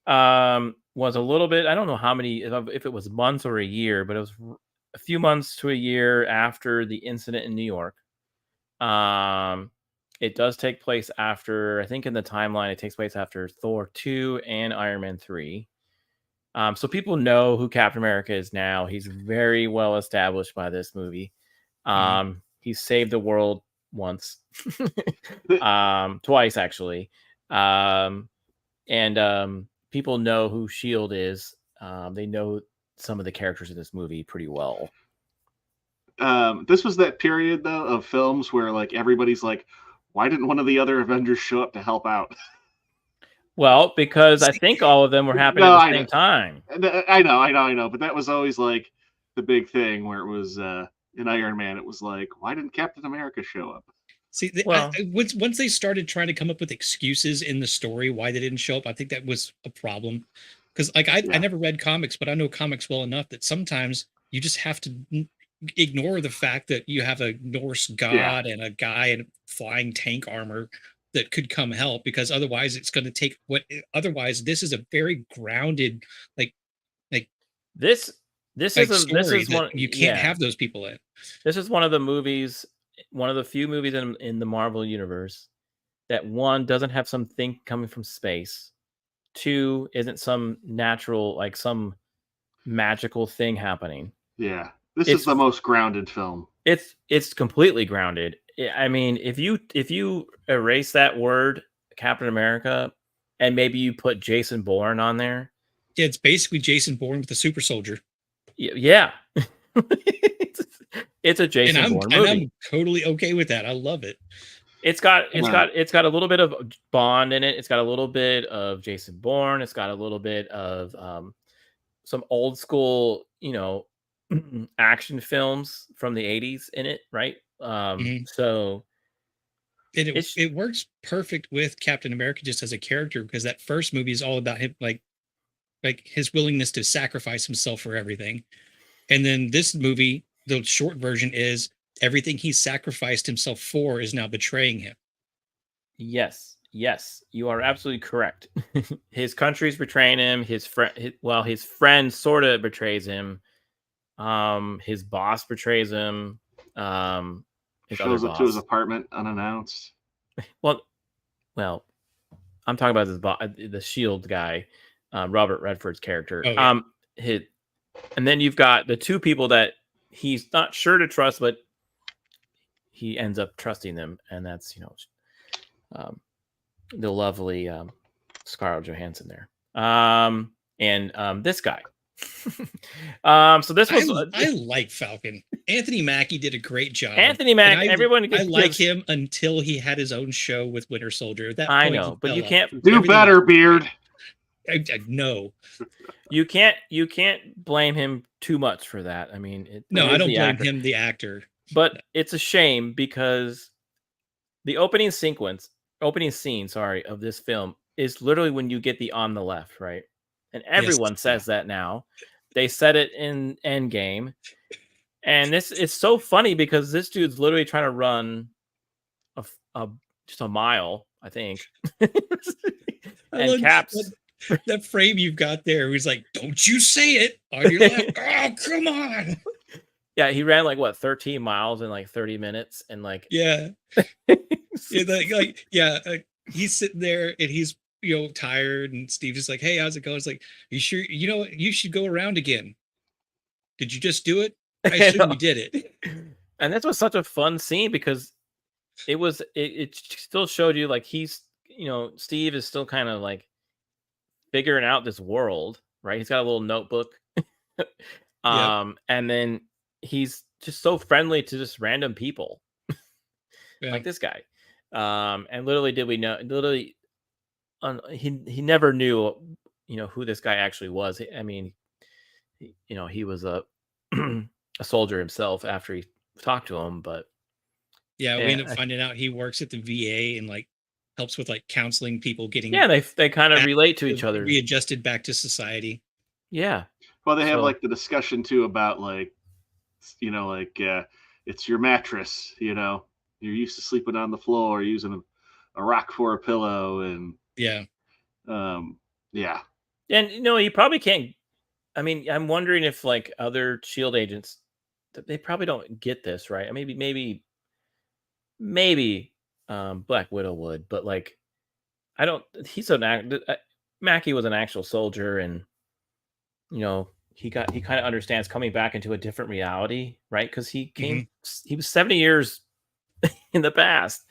was a little bit, I don't know how many, if it was months or a year, but it was a few months to a year after the incident in New York. It does take place after, I think in the timeline, it takes place after Thor 2 and Iron Man 3. So people know who Captain America is now. He's very well established by this movie. He saved the world once, twice actually. And people know who S.H.I.E.L.D. is. They know some of the characters in this movie pretty well. This was that period, though, of films where like everybody's like, why didn't one of the other Avengers show up to help out? Well, because I think all of them were happening at the same time. I know. But that was always like the big thing where it was in Iron Man. It was like, why didn't Captain America show up? See, Well, once they started trying to come up with excuses in the story why they didn't show up, I think that was a problem. Because like I never read comics, but I know comics well enough that sometimes you just have to ignore the fact that you have a Norse god and a guy in flying tank armor that could come help, because otherwise it's going to take otherwise this is a very grounded this is one, you can't have those people in. This is one of the movies, one of the few movies in the Marvel universe that, one, doesn't have something coming from space, two, isn't some natural, like some magical thing happening. Yeah, this is the most grounded film. It's completely grounded. I mean, if you erase that word Captain America and maybe you put Jason Bourne on there, yeah, it's basically Jason Bourne with a super soldier. Yeah. It's a Jason Bourne movie. And I'm totally okay with that. I love it. It's got a little bit of Bond in it. It's got a little bit of Jason Bourne. It's got a little bit of some old school, action films from the 80s in it, right? So it works perfect with Captain America just as a character, because that first movie is all about him, like his willingness to sacrifice himself for everything. And then this movie, the short version, is everything he sacrificed himself for is now betraying him. Yes, you are absolutely correct. His country's betraying him. His friend sort of betrays him. His boss betrays him. Shows up to his apartment unannounced. Well, I'm talking about the S.H.I.E.L.D. guy, Robert Redford's character. Oh, yeah. And then you've got the two people that he's not sure to trust, but he ends up trusting them, and that's the lovely Scarlett Johansson there, and this guy. So this was I like Falcon. Anthony Mackie did a great job. Anthony Mackie, I like him until he had his own show with Winter Soldier. At that point, I know, but you can't do better, Beard. No, you can't blame him too much for that. I mean, I don't blame him, the actor, but it's a shame because the opening scene, of this film is literally when you get the on the left, right? And everyone says that now. They said it in Endgame, and this is so funny because this dude's literally trying to run just a mile, I think. And Cap's that frame you've got there, he's like, "Don't you say it!" Or you're like, "Oh, come on!" Yeah, he ran like 13 miles in like 30 minutes, and like he's sitting there and he's tired, and Steve's just like, "Hey, how's it going?" It's like, "You sure? You should go around again. Did you just do it?" I assume you did it. And this was such a fun scene because it still showed you like he's Steve is still kind of like figuring out this world, right? He's got a little notebook. And then he's just so friendly to just random people. Like this guy. And he never knew who this guy actually was. I mean, he was a a soldier himself after he talked to him, but Yeah, we yeah, end up finding out he works at the VA and like helps with like counseling people getting yeah, they kind of back relate to each other. readjusted back to society. Yeah. Well, they have So like the discussion too about like, it's your mattress. You're used to sleeping on the floor, using a rock for a pillow, and Yeah. yeah. and he probably can't. I mean, I'm wondering if like other Shield agents, they probably don't get this, right? Maybe Black Widow would, but like I don't. He's Mackie was an actual soldier, and he kind of understands coming back into a different reality, right? Because he was 70 years in the past,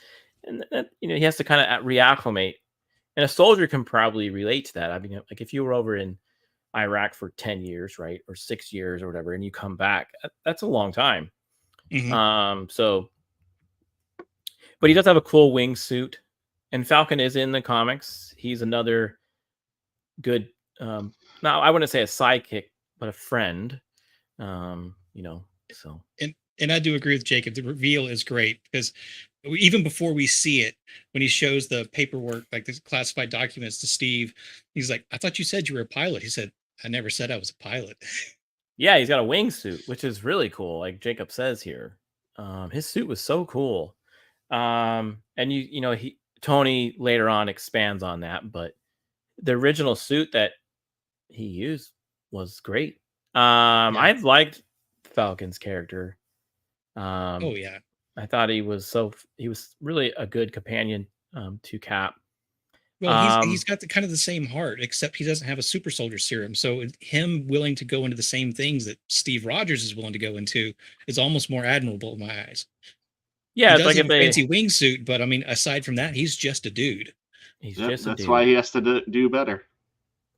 and he has to kind of reacclimate. And a soldier can probably relate to that. I mean, like if you were over in Iraq for 10 years, right, or 6 years or whatever, and you come back, that's a long time. So, but he does have a cool wingsuit, and Falcon is in the comics. He's another good, now I wouldn't say a sidekick, but a friend. So. And I do agree with Jacob. The reveal is great because even before we see it, when he shows the paperwork, like the classified documents to Steve, he's like, "I thought you said you were a pilot." He said, "I never said I was a pilot." Yeah, he's got a wingsuit, which is really cool. Like Jacob says here, his suit was so cool. And Tony later on expands on that, but the original suit that he used was great. I've liked Falcon's character. Oh yeah, I thought he was really a good companion to Cap. well, he's got the kind of the same heart, except he doesn't have a super soldier serum. So him willing to go into the same things that Steve Rogers is willing to go into is almost more admirable in my eyes. Yeah, He it's does like have if a fancy wingsuit, but I mean, aside from that, he's just a dude. he's Yep, just a that's dude. why he has to do better.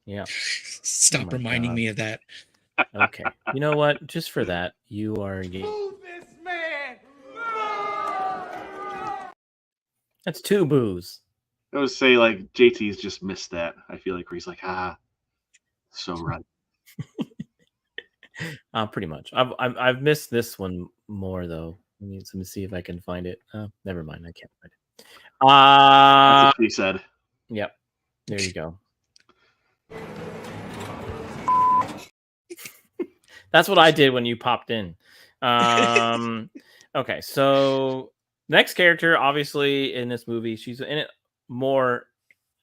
Yeah. Stop my reminding God. me of that. Okay. You know what? Just for that, you are gay. Move this man! That's 2 boos. I would say like JT's just missed that. I feel like where he's like, so right. Pretty much. I've missed this one more though. Let me see if I can find it. Never mind. I can't find it. That's what she said. Yep. There you go. That's what I did when you popped in. Okay, so next character, obviously in this movie, she's in it more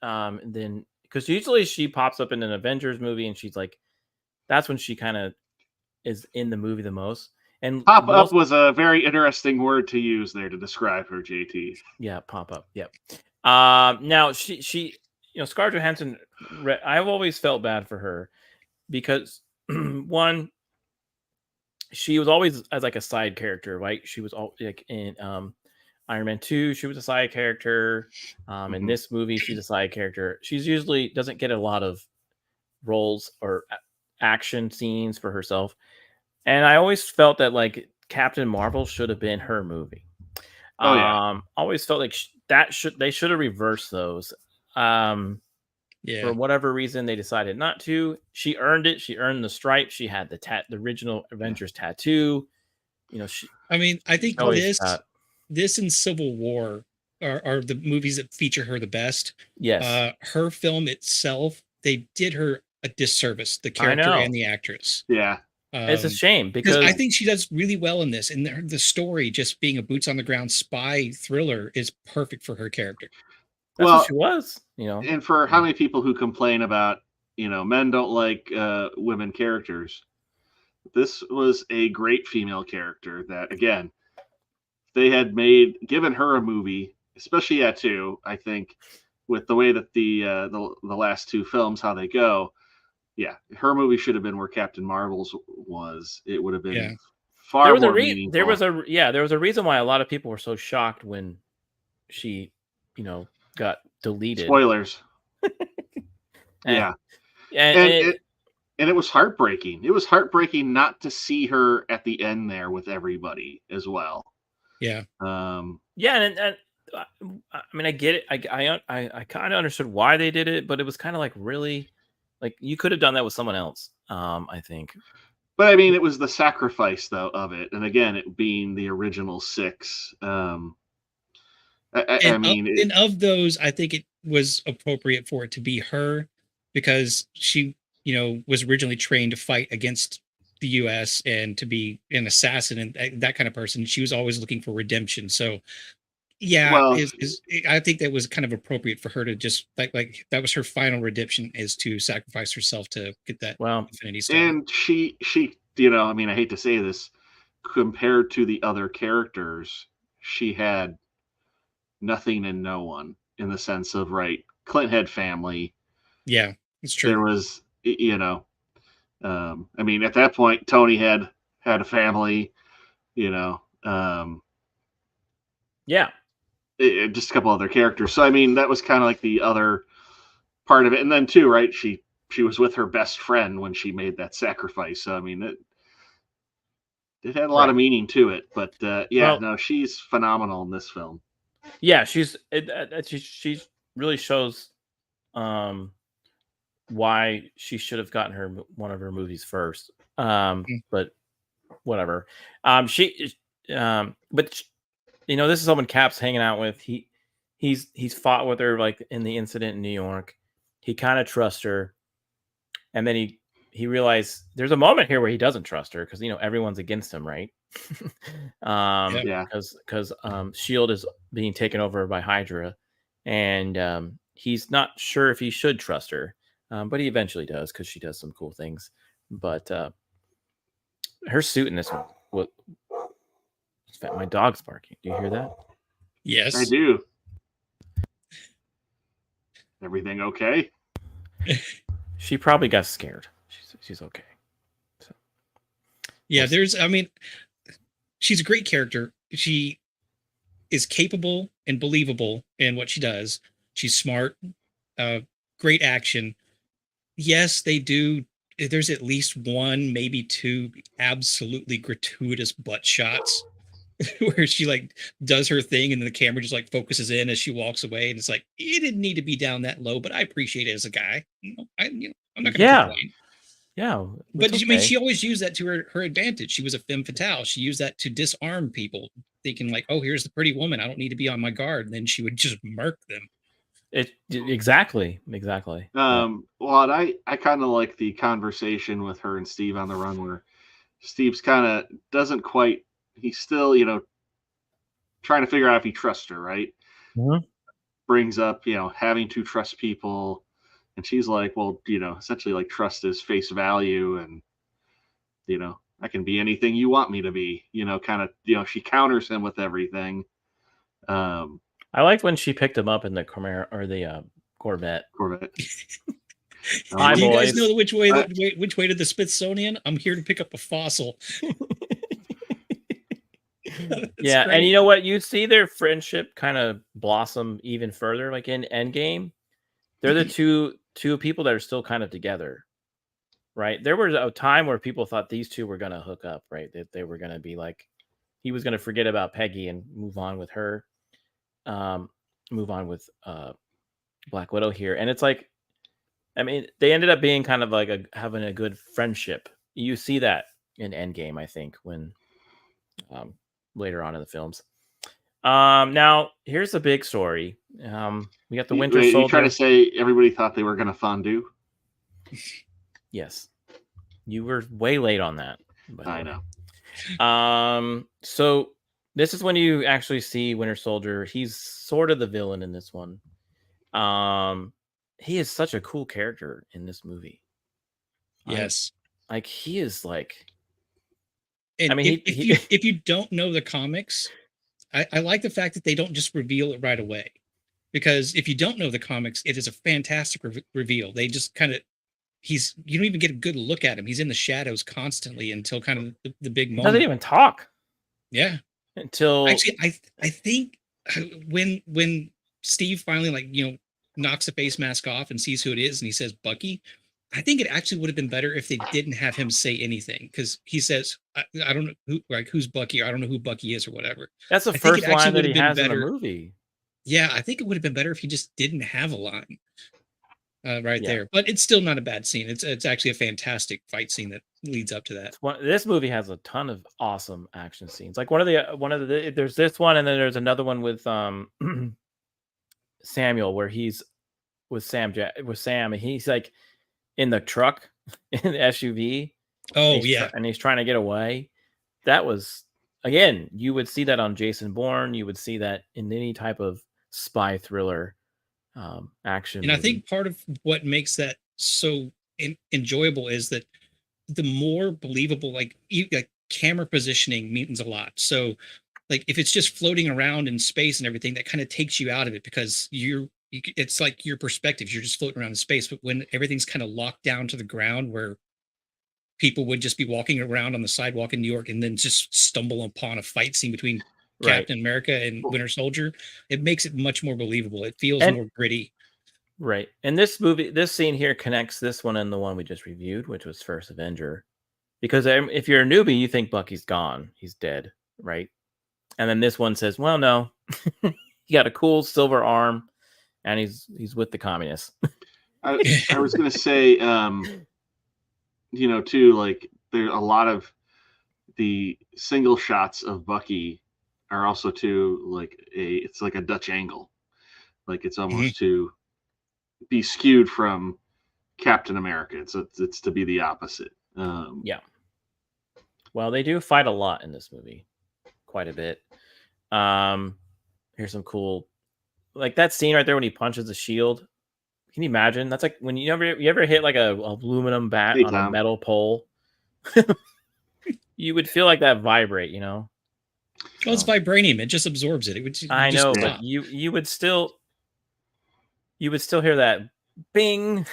than because usually she pops up in an Avengers movie and she's like, that's when she kind of is in the movie the most. And Pop up was a very interesting word to use there to describe her, JT. Yeah, pop up. Yep. Now she Scarlett Johansson, I've always felt bad for her because one, she was always as like a side character, right? She was all like in Iron Man 2, she was a side character. In this movie, she's a side character. She's usually doesn't get a lot of roles or action scenes for herself. And I always felt that like Captain Marvel should have been her movie. Always felt like they should have reversed those. For whatever reason, they decided not to. She earned it. She earned the stripe. She had the original Avengers tattoo. I think this and Civil War are the movies that feature her the best. Yes. Her film itself, they did her a disservice, the character and the actress. Yeah. It's a shame because I think she does really well in this, and the story, just being a boots on the ground spy thriller, is perfect for her character. That's what she was, And for how many people who complain about, men don't like women characters, this was a great female character that, again, they had given her a movie, especially at 2, I think, with the way that the last 2 films, how they go. Yeah, her movie should have been where Captain Marvel's was. It would have been far more meaningful. There was a reason why a lot of people were so shocked when she, got deleted. Spoilers. And it was heartbreaking. It was heartbreaking not to see her at the end there with everybody as well. Yeah. And I mean, I get it. I kind of understood why they did it, but it was kind of like, really, Like you could have done that with someone else. I think. But I mean, it was the sacrifice though of it, and again, it being the original 6. I mean, And of those, I think it was appropriate for it to be her because she, was originally trained to fight against the U.S. and to be an assassin and that kind of person. She was always looking for redemption. So, yeah, well, I think that was kind of appropriate for her to just like that was her final redemption is to sacrifice herself to get that Infinity Stone. and she, I mean, I hate to say this, compared to the other characters, she had nothing and no one in the sense of Clint had family. Yeah, it's true. There was, I mean, at that point, Tony had a family, yeah, just a couple other characters. So I mean, that was kind of like the other part of it. And then too, right? She was with her best friend when she made that sacrifice. So I mean, it had a lot of meaning to it. But no, she's phenomenal in this film. Yeah, she really shows why she should have gotten one of her movies first. But whatever. But this is someone Cap's hanging out with. He's fought with her like in the incident in New York. He kind of trusts her, and then he realized there's a moment here where he doesn't trust her because everyone's against him, right? Because Shield is being taken over by Hydra, and he's not sure if he should trust her, but he eventually does because she does some cool things. But her suit in this one, my dog's barking. Do you hear that? Yes, I do. Everything okay? She probably got scared. She's okay. So. Yeah, she's a great character. She is capable and believable in what she does. She's smart, great action. Yes, they do. There's at least one, maybe two absolutely gratuitous butt shots where she does her thing and then the camera just focuses in as she walks away. And it's like, it didn't need to be down that low, but I appreciate it as a guy. I'm not going to complain. Yeah. But I mean, she always used that to her advantage. She was a femme fatale. She used that to disarm people, thinking oh, here's the pretty woman. I don't need to be on my guard. And then she would just murk them. Exactly. Well, and I kind of like the conversation with her and Steve on the run where Steve's kind of doesn't quite, he's still, trying to figure out if he trusts her, right? Mm-hmm. Brings up, having to trust people. And she's like, well, essentially trust is face value. And, I can be anything you want me to be, kind of, she counters him with everything. I liked when she picked him up in the Camaro or the Corvette. Hi, do you guys know which way to the Smithsonian? I'm here to pick up a fossil. Yeah, great. And you know what? You see their friendship kind of blossom even further, like in Endgame. They're the two people that are still kind of together, right? There was a time where people thought these two were going to hook up, right? That they were going to be he was going to forget about Peggy and move on with her, move on with Black Widow here. And it's I mean, they ended up being kind of having a good friendship. You see that in Endgame, I think, when later on in the films. Now here's the big story. We got the Winter Soldier. You trying to say everybody thought they were going to fondue? Yes, you were way late on that. I know. So this is when you actually see Winter Soldier. He's sort of the villain in this one. He is such a cool character in this movie. Yes, he is And I mean, if you don't know the comics, I like the fact that they don't just reveal it right away, because if you don't know the comics, it is a fantastic reveal. They just kind of you don't even get a good look at him. He's in the shadows constantly until kind of the big moment. Doesn't even talk. Yeah. Until actually, I think when Steve finally knocks the face mask off and sees who it is and he says Bucky, I think it actually would have been better if they didn't have him say anything, because he says, I don't know who's Bucky, or I don't know who Bucky is or whatever. That's the first line that he has in the movie. Yeah, I think it would have been better if he just didn't have a line. right there. But it's still not a bad scene. It's actually a fantastic fight scene that leads up to that. This movie has a ton of awesome action scenes. Like one of the there's this one, and then there's another one with Samuel where he's with Sam, and he's like in the truck in the SUV. Oh, and he's trying to get away. That was, again, you would see that on Jason Bourne. You would see that in any type of spy thriller action. And movie. I think part of what makes that so enjoyable is that the more believable, like camera positioning means a lot. So like if it's just floating around in space and everything, that kind of takes you out of it because it's like your perspective. You're just floating around in space. But when everything's kind of locked down to the ground where people would just be walking around on the sidewalk in New York and then just stumble upon a fight scene between Captain America and Winter Soldier, it makes it much more believable. It feels more gritty. Right. And this scene here connects this one and the one we just reviewed, which was First Avenger. Because if you're a newbie, you think Bucky's gone. He's dead, right? And then this one says, well, no. He got a cool silver arm and he's with the communists. I was going to say, too, like there a lot of the single shots of Bucky are also too like it's like a Dutch angle, like it's almost to be skewed from Captain America. It's to be the opposite. Yeah. Well, they do fight a lot in this movie, quite a bit. Here's some cool, like that scene right there when he punches the shield. Can you imagine? That's like when you ever hit like a aluminum bat on a metal pole. You would feel like that vibrate, Well, it's vibranium; it just absorbs it. It would. I know, but you would still hear that bing.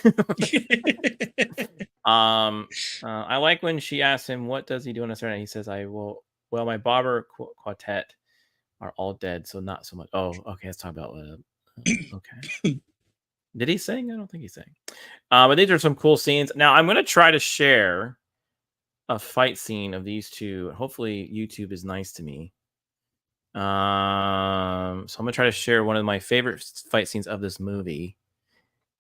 I like when she asks him, "What does he do on a certain?" He says, well, my barber quartet are all dead, so not so much." Oh, okay. Let's talk about okay. Did he sing? I don't think he sang. But these are some cool scenes. Now I'm going to try to share a fight scene of these two. Hopefully YouTube is nice to me. So I'm going to try to share one of my favorite fight scenes of this movie.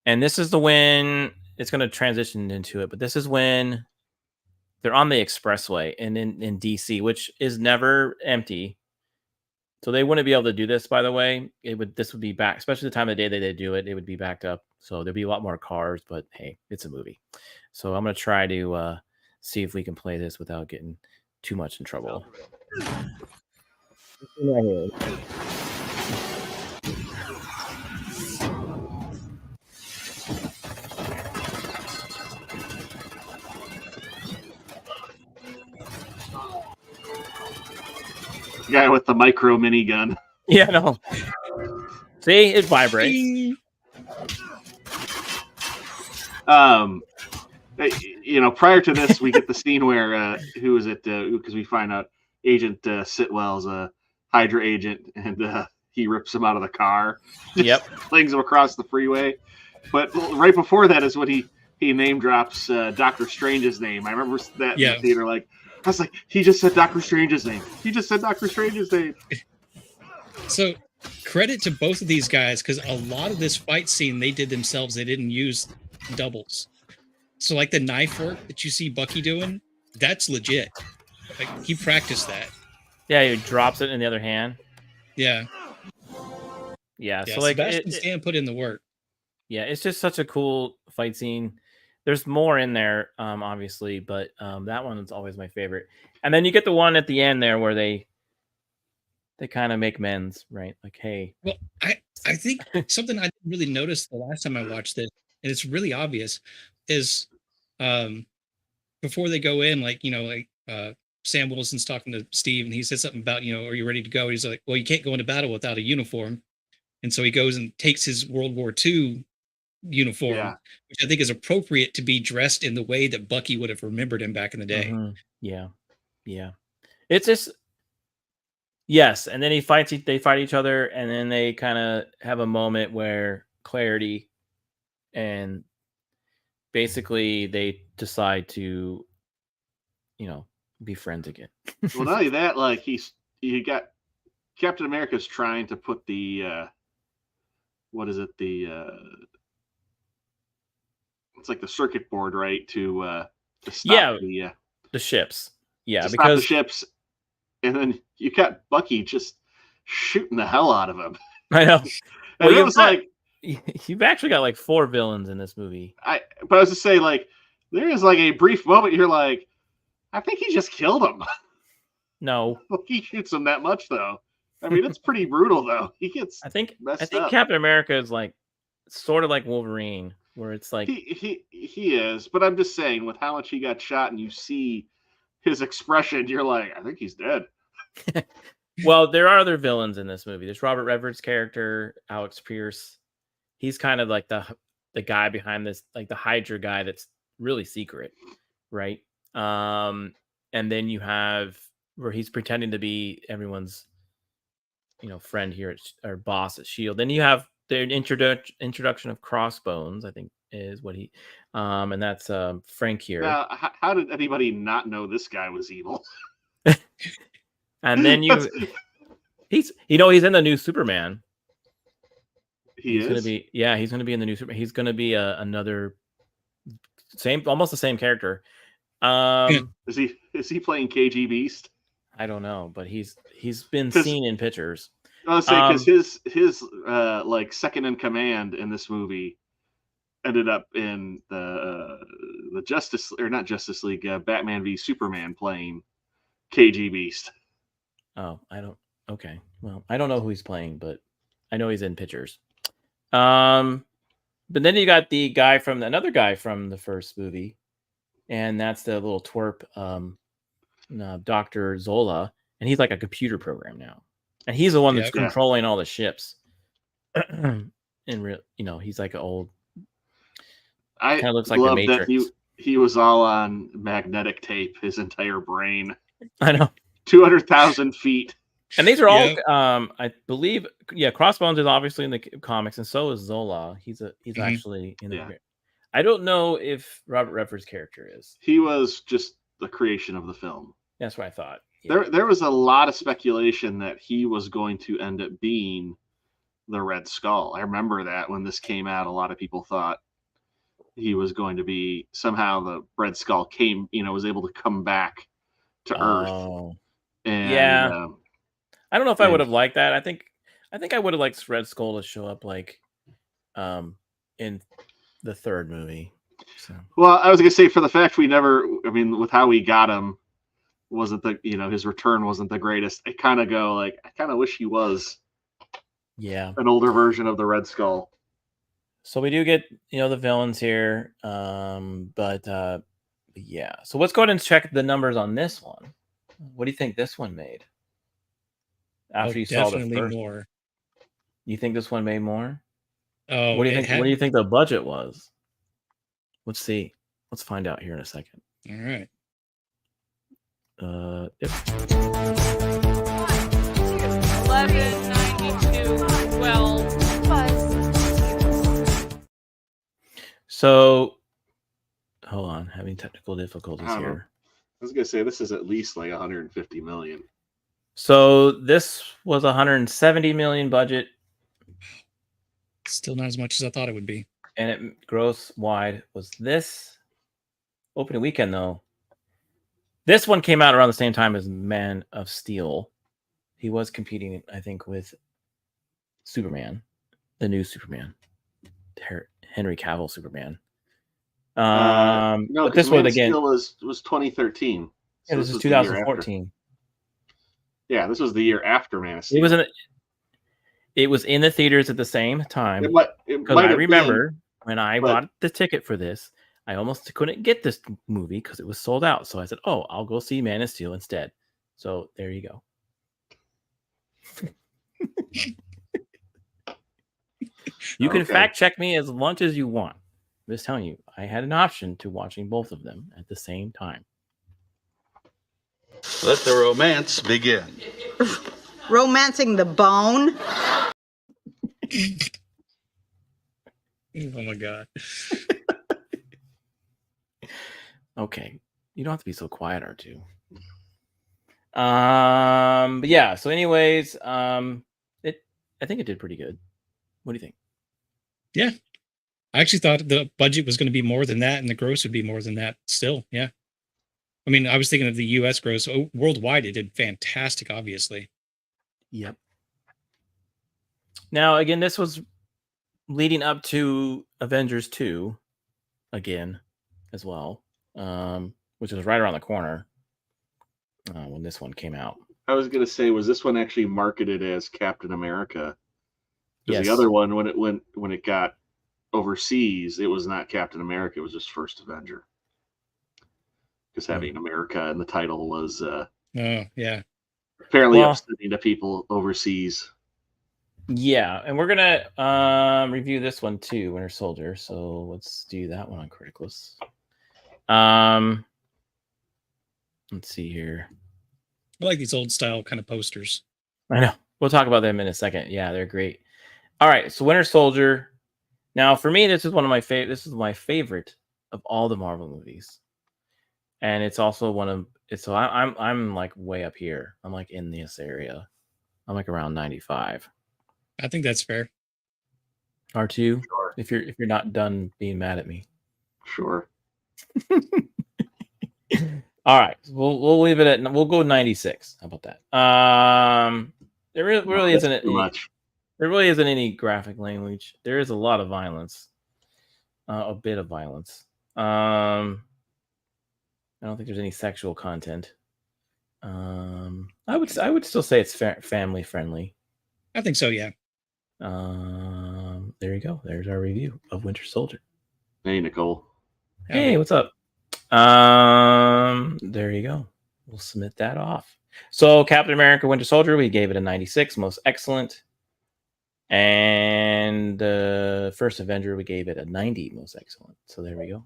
And this is when it's going to transition into it. But this is when they're on the expressway and in DC, which is never empty. So they wouldn't be able to do this, by the way. This would be back, especially the time of the day that they do it. It would be backed up. So there'd be a lot more cars, but hey, it's a movie. So I'm going to try to see if we can play this without getting too much in trouble. Right here. Guy with the micro minigun. Yeah, no. See, it vibrates. Prior to this, we get the scene where who is it? Because we find out Agent Sitwell's a Hydra agent, and he rips him out of the car. Yep, flings him across the freeway. But right before that is when he name drops Doctor Strange's name. I remember that in the theater. Like I was like, he just said Doctor Strange's name. He just said Doctor Strange's name. So credit to both of these guys because a lot of this fight scene they did themselves. They didn't use doubles. So like the knife work that you see Bucky doing, that's legit. Like he practiced that. Yeah, he drops it in the other hand. Yeah. So like Sebastian Stan put in the work. Yeah, it's just such a cool fight scene. There's more in there, obviously, but that one is always my favorite. And then you get the one at the end there where they kind of make amends, right? Like, hey. Well, I think something I didn't really notice the last time I watched this, and it's really obvious, is before they go in, Sam Wilson's talking to Steve, and he says something about, are you ready to go? He's like, well, you can't go into battle without a uniform. And so he goes and takes his World War II uniform, which I think is appropriate to be dressed in the way that Bucky would have remembered him back in the day. Mm-hmm. Yeah. It's just, yes. And then they fight each other, and then they kind of have a moment where clarity, and basically they decide to, be friends again. Well, not only that, like you got Captain America's trying to put the what is it, the it's like the circuit board, right? To stop the ships. Yeah, to because stop the ships, and then you got Bucky just shooting the hell out of him. I know. And it was like you've actually got like 4 villains in this movie. But I was to say, like, there is like a brief moment you're like, I think he just killed him. No, He shoots him that much though. I mean, it's pretty brutal though. He gets I think messed up. Captain America is like sort of like Wolverine, where it's like he is, but I'm just saying, with how much he got shot, and you see his expression, you're like, I think he's dead. Well, there are other villains in this movie. There's Robert Redford's character, Alex Pierce. He's kind of like the guy behind this, like the Hydra guy that's really secret, right? And then you have where he's pretending to be everyone's, friend here or boss at Shield. Then you have the introduction of Crossbones, I think is what he, and that's Frank here. Now, how did anybody not know this guy was evil? And then he's in the new Superman. He's going to be, he's going to be in the new Superman. He's going to be another almost the same character. Is he playing KG Beast? I don't know, but he's been seen in pictures. I was saying because his like second in command in this movie ended up in the not Justice League, Batman v Superman, playing KG Beast. Oh, okay. Well, I don't know who he's playing, but I know he's in pictures. But then you got another guy from the first movie, and that's the little twerp, Dr. Zola, and he's like a computer program now, and he's the one that's controlling all the ships. In real, he's like an old. I kind of looks like the Matrix. That he was all on magnetic tape, his entire brain. I know. 200,000 feet. And these are all, I believe, Crossbones is obviously in the comics, and so is Zola. He's actually in the. I don't know if Robert Redford's character is. He was just the creation of the film. That's what I thought. Yeah. There was a lot of speculation that he was going to end up being the Red Skull. I remember that when this came out, a lot of people thought he was going to be somehow the Red Skull was able to come back to Earth. And, I don't know if I would have liked that. I think I would have liked Red Skull to show up like in the third movie. So. Well, I was gonna say, for the fact with how we got him, wasn't his return wasn't the greatest. I kind of wish he was an older version of the Red Skull. So we do get the villains here, but so let's go ahead and check the numbers on this one. What do you think this one made? After you saw the first, more. You think this one made more? Oh, what do you think? What do you think the budget was? Let's see. Let's find out here in a second. All right. Yep. 1192 12. So, hold on, having technical difficulties here. I was gonna say this is at least like 150 million. So this was 170 million budget. Still not as much as I thought it would be. And it gross wide was this opening weekend though. This one came out around the same time as Man of Steel. He was competing, I think, with Superman, the new Superman, Henry Cavill Superman. No, but this one again was 2013. So this is 2014. Yeah, this was the year after Man of Steel. It was in the theaters at the same time. Because I remember when I bought the ticket for this, I almost couldn't get this movie because it was sold out. So I said, "Oh, I'll go see Man of Steel instead." So there you go. You can fact check me as much as you want. I'm just telling you, I had an option to watching both of them at the same time. Let the romance begin. Romancing the bone? Oh my God. Okay. You don't have to be so quiet, R2. But yeah, so anyways, I think it did pretty good. What do you think? Yeah. I actually thought the budget was going to be more than that, and the gross would be more than that. Still, yeah. I mean, I was thinking of the U.S. gross. Worldwide, it did fantastic. Obviously. Yep. Now, again, this was leading up to Avengers 2 again as well, which was right around the corner when this one came out. I was gonna say, was this one actually marketed as Captain America? Because Yes. the other one, when it got overseas, it was not Captain America. It was just First Avenger. Because having America in the title was Oh, yeah. apparently Well- upsetting to people overseas. Yeah, and we're gonna review this one too, Winter Soldier. So let's do that one on Criticalist. Let's see here. I like these old style kind of posters. I know. We'll talk about them in a second. Yeah, they're great. All right, so Winter Soldier. Now, for me, this is one of my favorite. This is my favorite of all the Marvel movies, and it's also one of. So I'm like way up here. I'm like in this area. I'm like around 95. I think that's fair. R2, Sure. if you're not done being mad at me. Sure. All right, we'll leave it at. We'll go 96. How about that? There really That's isn't too any, much. there really isn't any graphic language. There is a lot of violence, a bit of violence. I don't think there's any sexual content. I would still say it's family friendly. I think so. Yeah. There you go. There's our review of Winter Soldier. Hey, Nicole. Hey, what's up? There you go. We'll submit that off. So Captain America Winter Soldier, we gave it a 96, most excellent. And First Avenger, we gave it a 90, most excellent. So there we go.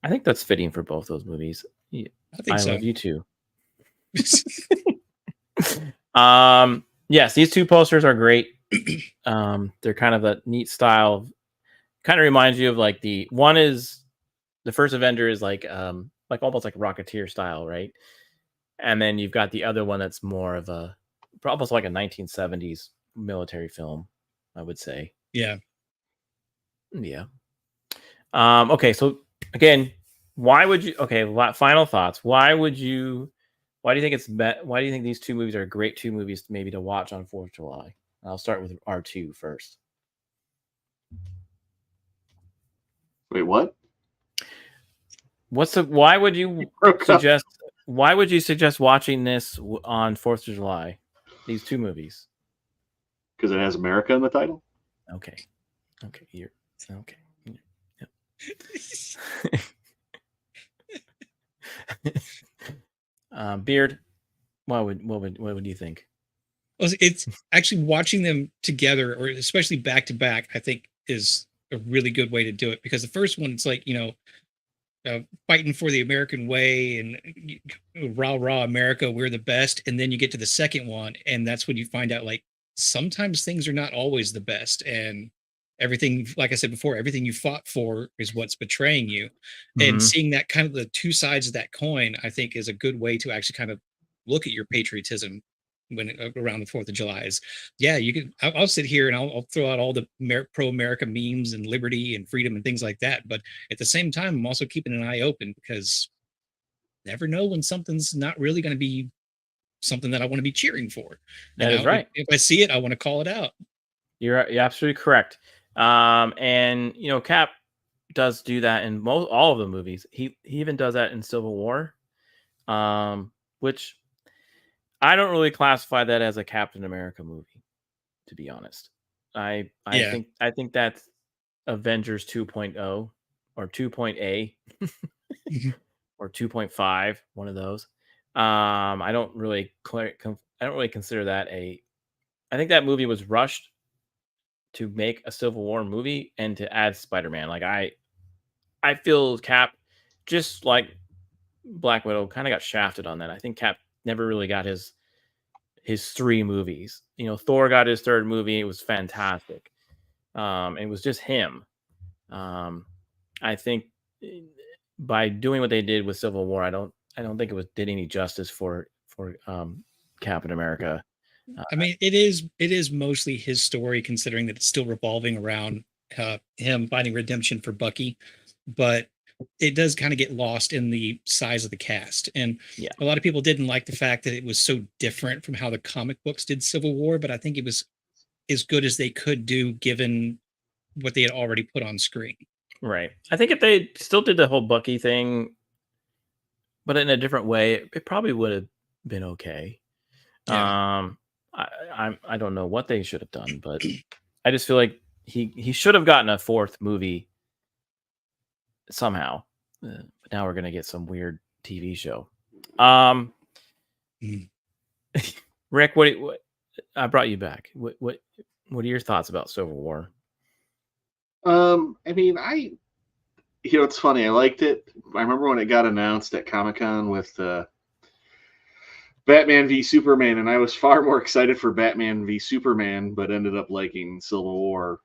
I think that's fitting for both those movies. Yeah, I think so. love you too. Yes, these two posters are great. They're kind of a neat style. Kind of reminds you of like the one is the First Avenger is like almost like Rocketeer style, right? And then you've got the other one that's more of a almost like a 1970s military film, I would say. Yeah. Yeah. Okay, so again, why would you? Okay, final thoughts. Why do you think why do you think these two movies are great two movies maybe to watch on 4th of July? I'll start with R2 first. Wait, what? Why would you suggest watching this on 4th of July? These two movies. Because it has America in the title? Okay. You're okay. Yep. Beard, what would you think? Well, it's actually watching them together, or especially back to back, I think is a really good way to do it. Because the first one, it's like, fighting for the American way and rah rah America, we're the best. And then you get to the second one, and that's when you find out like sometimes things are not always the best, and everything, like I said before, everything you fought for is what's betraying you. And seeing that kind of the two sides of that coin, I think is a good way to actually kind of look at your patriotism when around the 4th of July. Is you can. I'll sit here and I'll throw out all the pro-America memes and liberty and freedom and things like that. But at the same time, I'm also keeping an eye open, because never know when something's not really going to be something that I want to be cheering for. That is right. If I see it, I want to call it out. You're absolutely correct. And Cap does do that in all of the movies. He even does that in Civil War, which I don't really classify that as a Captain America movie, to be honest. I think that's Avengers 2.0 or 2.A or 2.5, one of those. I don't really consider that I think that movie was rushed to make a Civil War movie and to add Spider-Man. Like I feel Cap, just like Black Widow, kind of got shafted on that. I think Cap never really got his 3 movies. Thor got his 3rd movie. It was fantastic. It was just him. I think by doing what they did with Civil War, I don't think it did any justice for Captain America. I mean, it is mostly his story, considering that it's still revolving around him finding redemption for Bucky, but it does kind of get lost in the size of the cast. And Yeah. a lot of people didn't like the fact that it was so different from how the comic books did Civil War, but I think it was as good as they could do given what they had already put on screen. Right. I think if they still did the whole Bucky thing, but in a different way, it probably would have been okay. Yeah. I don't know what they should have done, but I just feel like he should have gotten a fourth movie somehow. But now we're gonna get some weird TV show. Rick, what I brought you back. What are your thoughts about Civil War? I mean, it's funny. I liked it. I remember when it got announced at Comic-Con with Batman v Superman, and I was far more excited for Batman v Superman, but ended up liking Civil War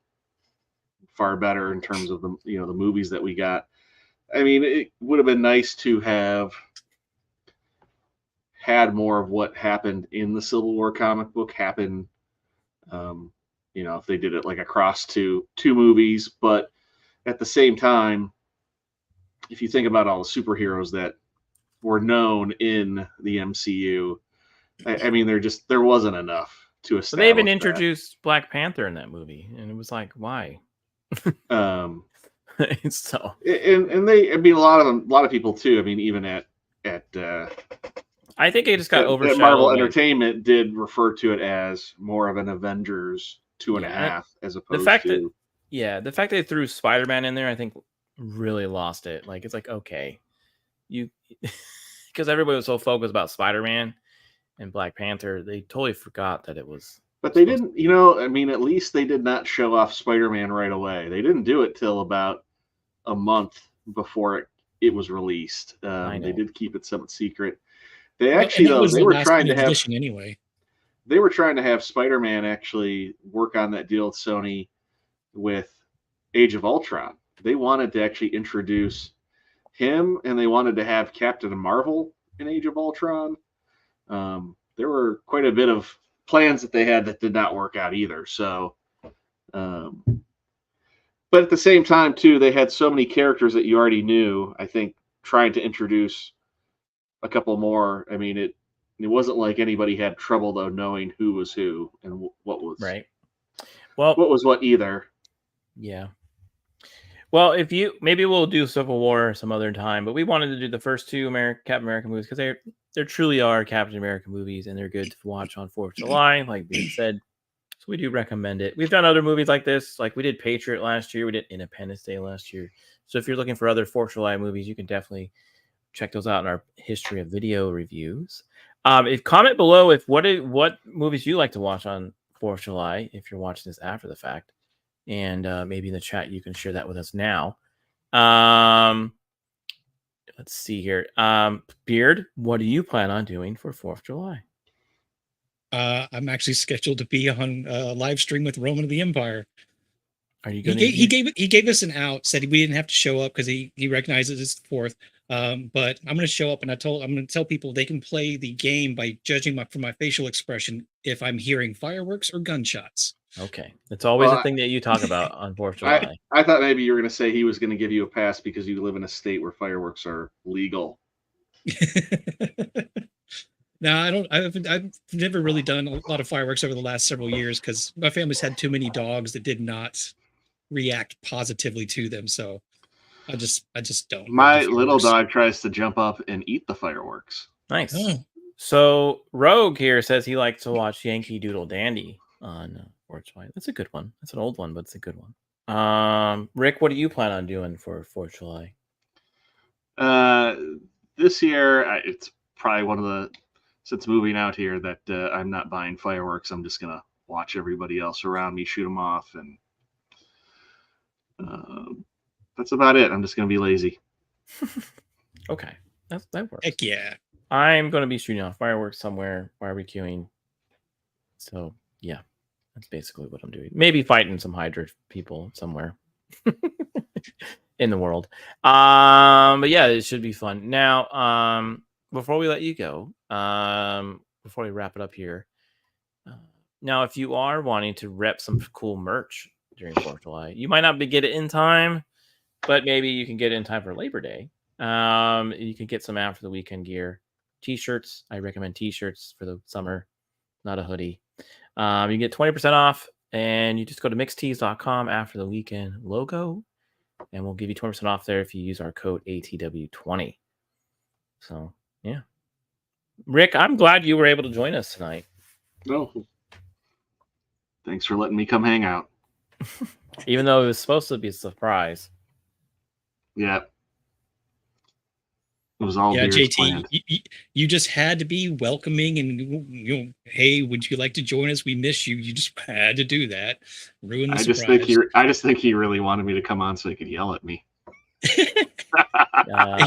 far better in terms of the the movies that we got. I mean, it would have been nice to have had more of what happened in the Civil War comic book happen. If they did it like across two movies, but at the same time, if you think about all the superheroes that were known in the MCU, I mean, there wasn't enough to establish. But they even introduced Black Panther in that movie, and it was like, why? So, and they, I mean, a lot of people too. I mean, even at I think it just got overshadowed. Marvel Entertainment did refer to it as more of an Avengers 2.5 as opposed to. The fact they threw Spider-Man in there, I think, really lost it. Like, it's like, okay, because everybody was so focused about Spider-Man and Black Panther, they totally forgot that it was. But they didn't, I mean, at least they did not show off Spider-Man right away. They didn't do it till about a month before it was released. They did keep it somewhat secret. They actually, they were trying to have anyway. They were trying to have Spider-Man actually work on that deal with Sony with Age of Ultron. They wanted to actually introduce him, and they wanted to have Captain Marvel in Age of Ultron. There were quite a bit of plans that they had that did not work out either. So, but at the same time, too, they had so many characters that you already knew. I think trying to introduce a couple more. I mean, it wasn't like anybody had trouble though knowing who was who and what was right. Well, what was what either. Yeah. Well, maybe we'll do Civil War some other time, but we wanted to do the first two Captain America movies because they truly are Captain America movies, and they're good to watch on 4th of July, like Beard said. So we do recommend it. We've done other movies like this, like we did Patriot last year, we did Independence Day last year. So if you're looking for other 4th of July movies, you can definitely check those out in our history of video reviews. Comment below what movies you like to watch on 4th of July if you're watching this after the fact. And maybe in the chat you can share that with us now. Let's see here. Beard, what do you plan on doing for 4th of July? I'm actually scheduled to be on a live stream with Roman of the Empire. Are you going? He gave us an out. Said we didn't have to show up because he recognizes it's the 4th. But I'm going to show up, and I'm going to tell people they can play the game by judging from my facial expression if I'm hearing fireworks or gunshots. Okay, that's always a thing that you talk about on 4th of July. I thought maybe you were going to say he was going to give you a pass because you live in a state where fireworks are legal. No, I don't. I've never really done a lot of fireworks over the last several years because my family's had too many dogs that did not react positively to them. So I just don't. My little dog tries to jump up and eat the fireworks. Nice. Oh. So Rogue here says he likes to watch Yankee Doodle Dandy on 4th of July. That's a good one. That's an old one, but it's a good one. Rick, what do you plan on doing for 4th of July? This year, it's probably one of the, since moving out here, that I'm not buying fireworks. I'm just going to watch everybody else around me shoot them off. And that's about it. I'm just going to be lazy. Okay. That works. Heck yeah. I'm going to be shooting off fireworks somewhere, barbecuing. So, yeah. That's basically what I'm doing. Maybe fighting some Hydra people somewhere in the world. But yeah, it should be fun. Now, before we let you go, before we wrap it up here, now if you are wanting to rep some cool merch during 4th of July. You might not get it in time, but maybe you can get it in time for Labor Day. You can get some After the Weekend gear. T-shirts. I recommend T-shirts for the summer, not a hoodie. You get 20% off, and you just go to mixtees.com after the weekend logo, and we'll give you 20% off there if you use our code ATW20. So, yeah. Rick, I'm glad you were able to join us tonight. No. Thanks for letting me come hang out. Even though it was supposed to be a surprise. Yeah. It was all Beard's JT, planned. you just had to be welcoming and, hey, would you like to join us? We miss you. You just had to do that. Ruin the surprise. I just think he really wanted me to come on so he could yell at me. He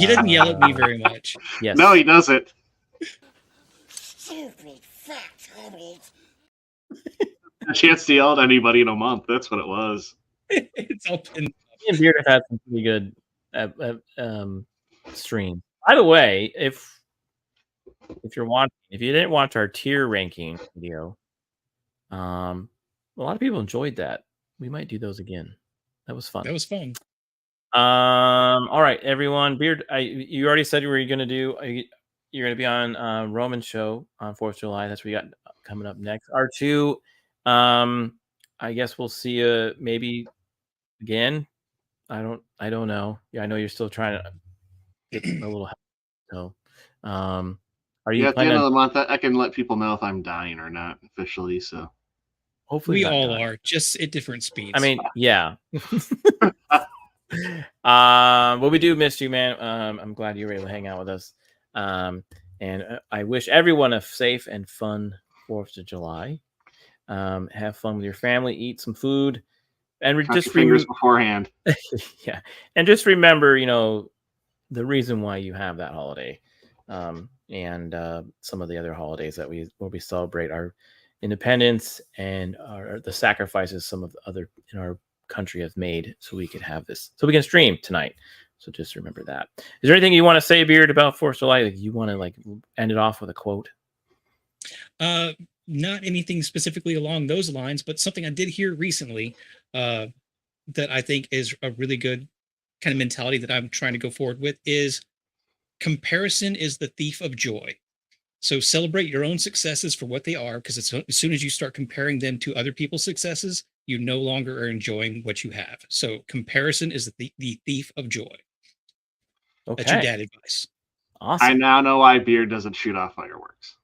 doesn't yell at me very much. Yes. No, he doesn't. Stupid factoids. A chance to yell at anybody in a month. That's what it was. It's open. Me and Beard have had some pretty good streams. By the way, if you're watching, if you didn't watch our tier ranking video, a lot of people enjoyed that. We might do those again. That was fun. That was fun. All right, everyone. Beard, you already said what you're going to do. You're going to be on Roman's show on 4th of July. That's what we got coming up next. R2, I guess we'll see you maybe again. I don't know. Yeah, I know you're still trying to get a little help. So, are you at the end of the month? I can let people know if I'm dying or not officially. So, hopefully, we all are, just at different speeds. I mean, yeah. Well, we do miss you, man. I'm glad you were able to hang out with us. And I wish everyone a safe and fun 4th of July. Have fun with your family, eat some food, and just fingers beforehand. Yeah, and just remember, the reason why you have that holiday, and some of the other holidays that we celebrate our independence and the sacrifices some of the other in our country have made, so we could have this, so we can stream tonight. So just remember that. Is there anything you want to say, Beard, about 4th of July? Like you want to end it off with a quote? Not anything specifically along those lines, but something I did hear recently that I think is a really good kind of mentality that I'm trying to go forward with is comparison is the thief of joy. So celebrate your own successes for what they are, because as soon as you start comparing them to other people's successes, you no longer are enjoying what you have. So comparison is the thief of joy. Okay. That's your dad advice. Awesome. I now know why Beard doesn't shoot off fireworks.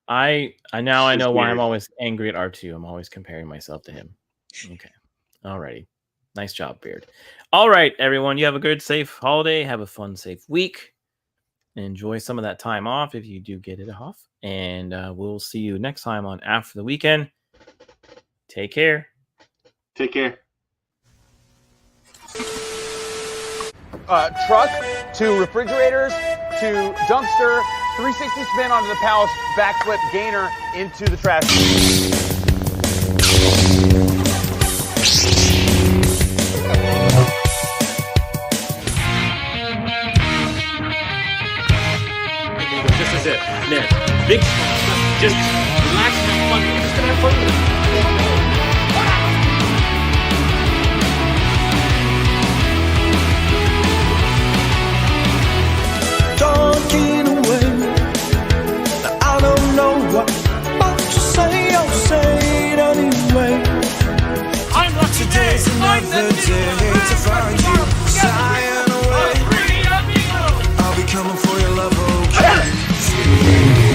I know why I'm always angry at R2. I'm always comparing myself to him. Okay. Alrighty. Nice job, Beard. All right, everyone. You have a good, safe holiday. Have a fun, safe week. Enjoy some of that time off if you do get it off. And we'll see you next time on After the Weekend. Take care. Take care. Truck to refrigerators to dumpster, 360 spin onto the Palace, backflip gainer into the trash. This is it, man. Big, just relax and have fun. Just have fun with it. Talking away, I don't know what to say. I'll say it anyway. I'm lucky. Today's another day to find you sighing away. I'll be coming for your love, okay?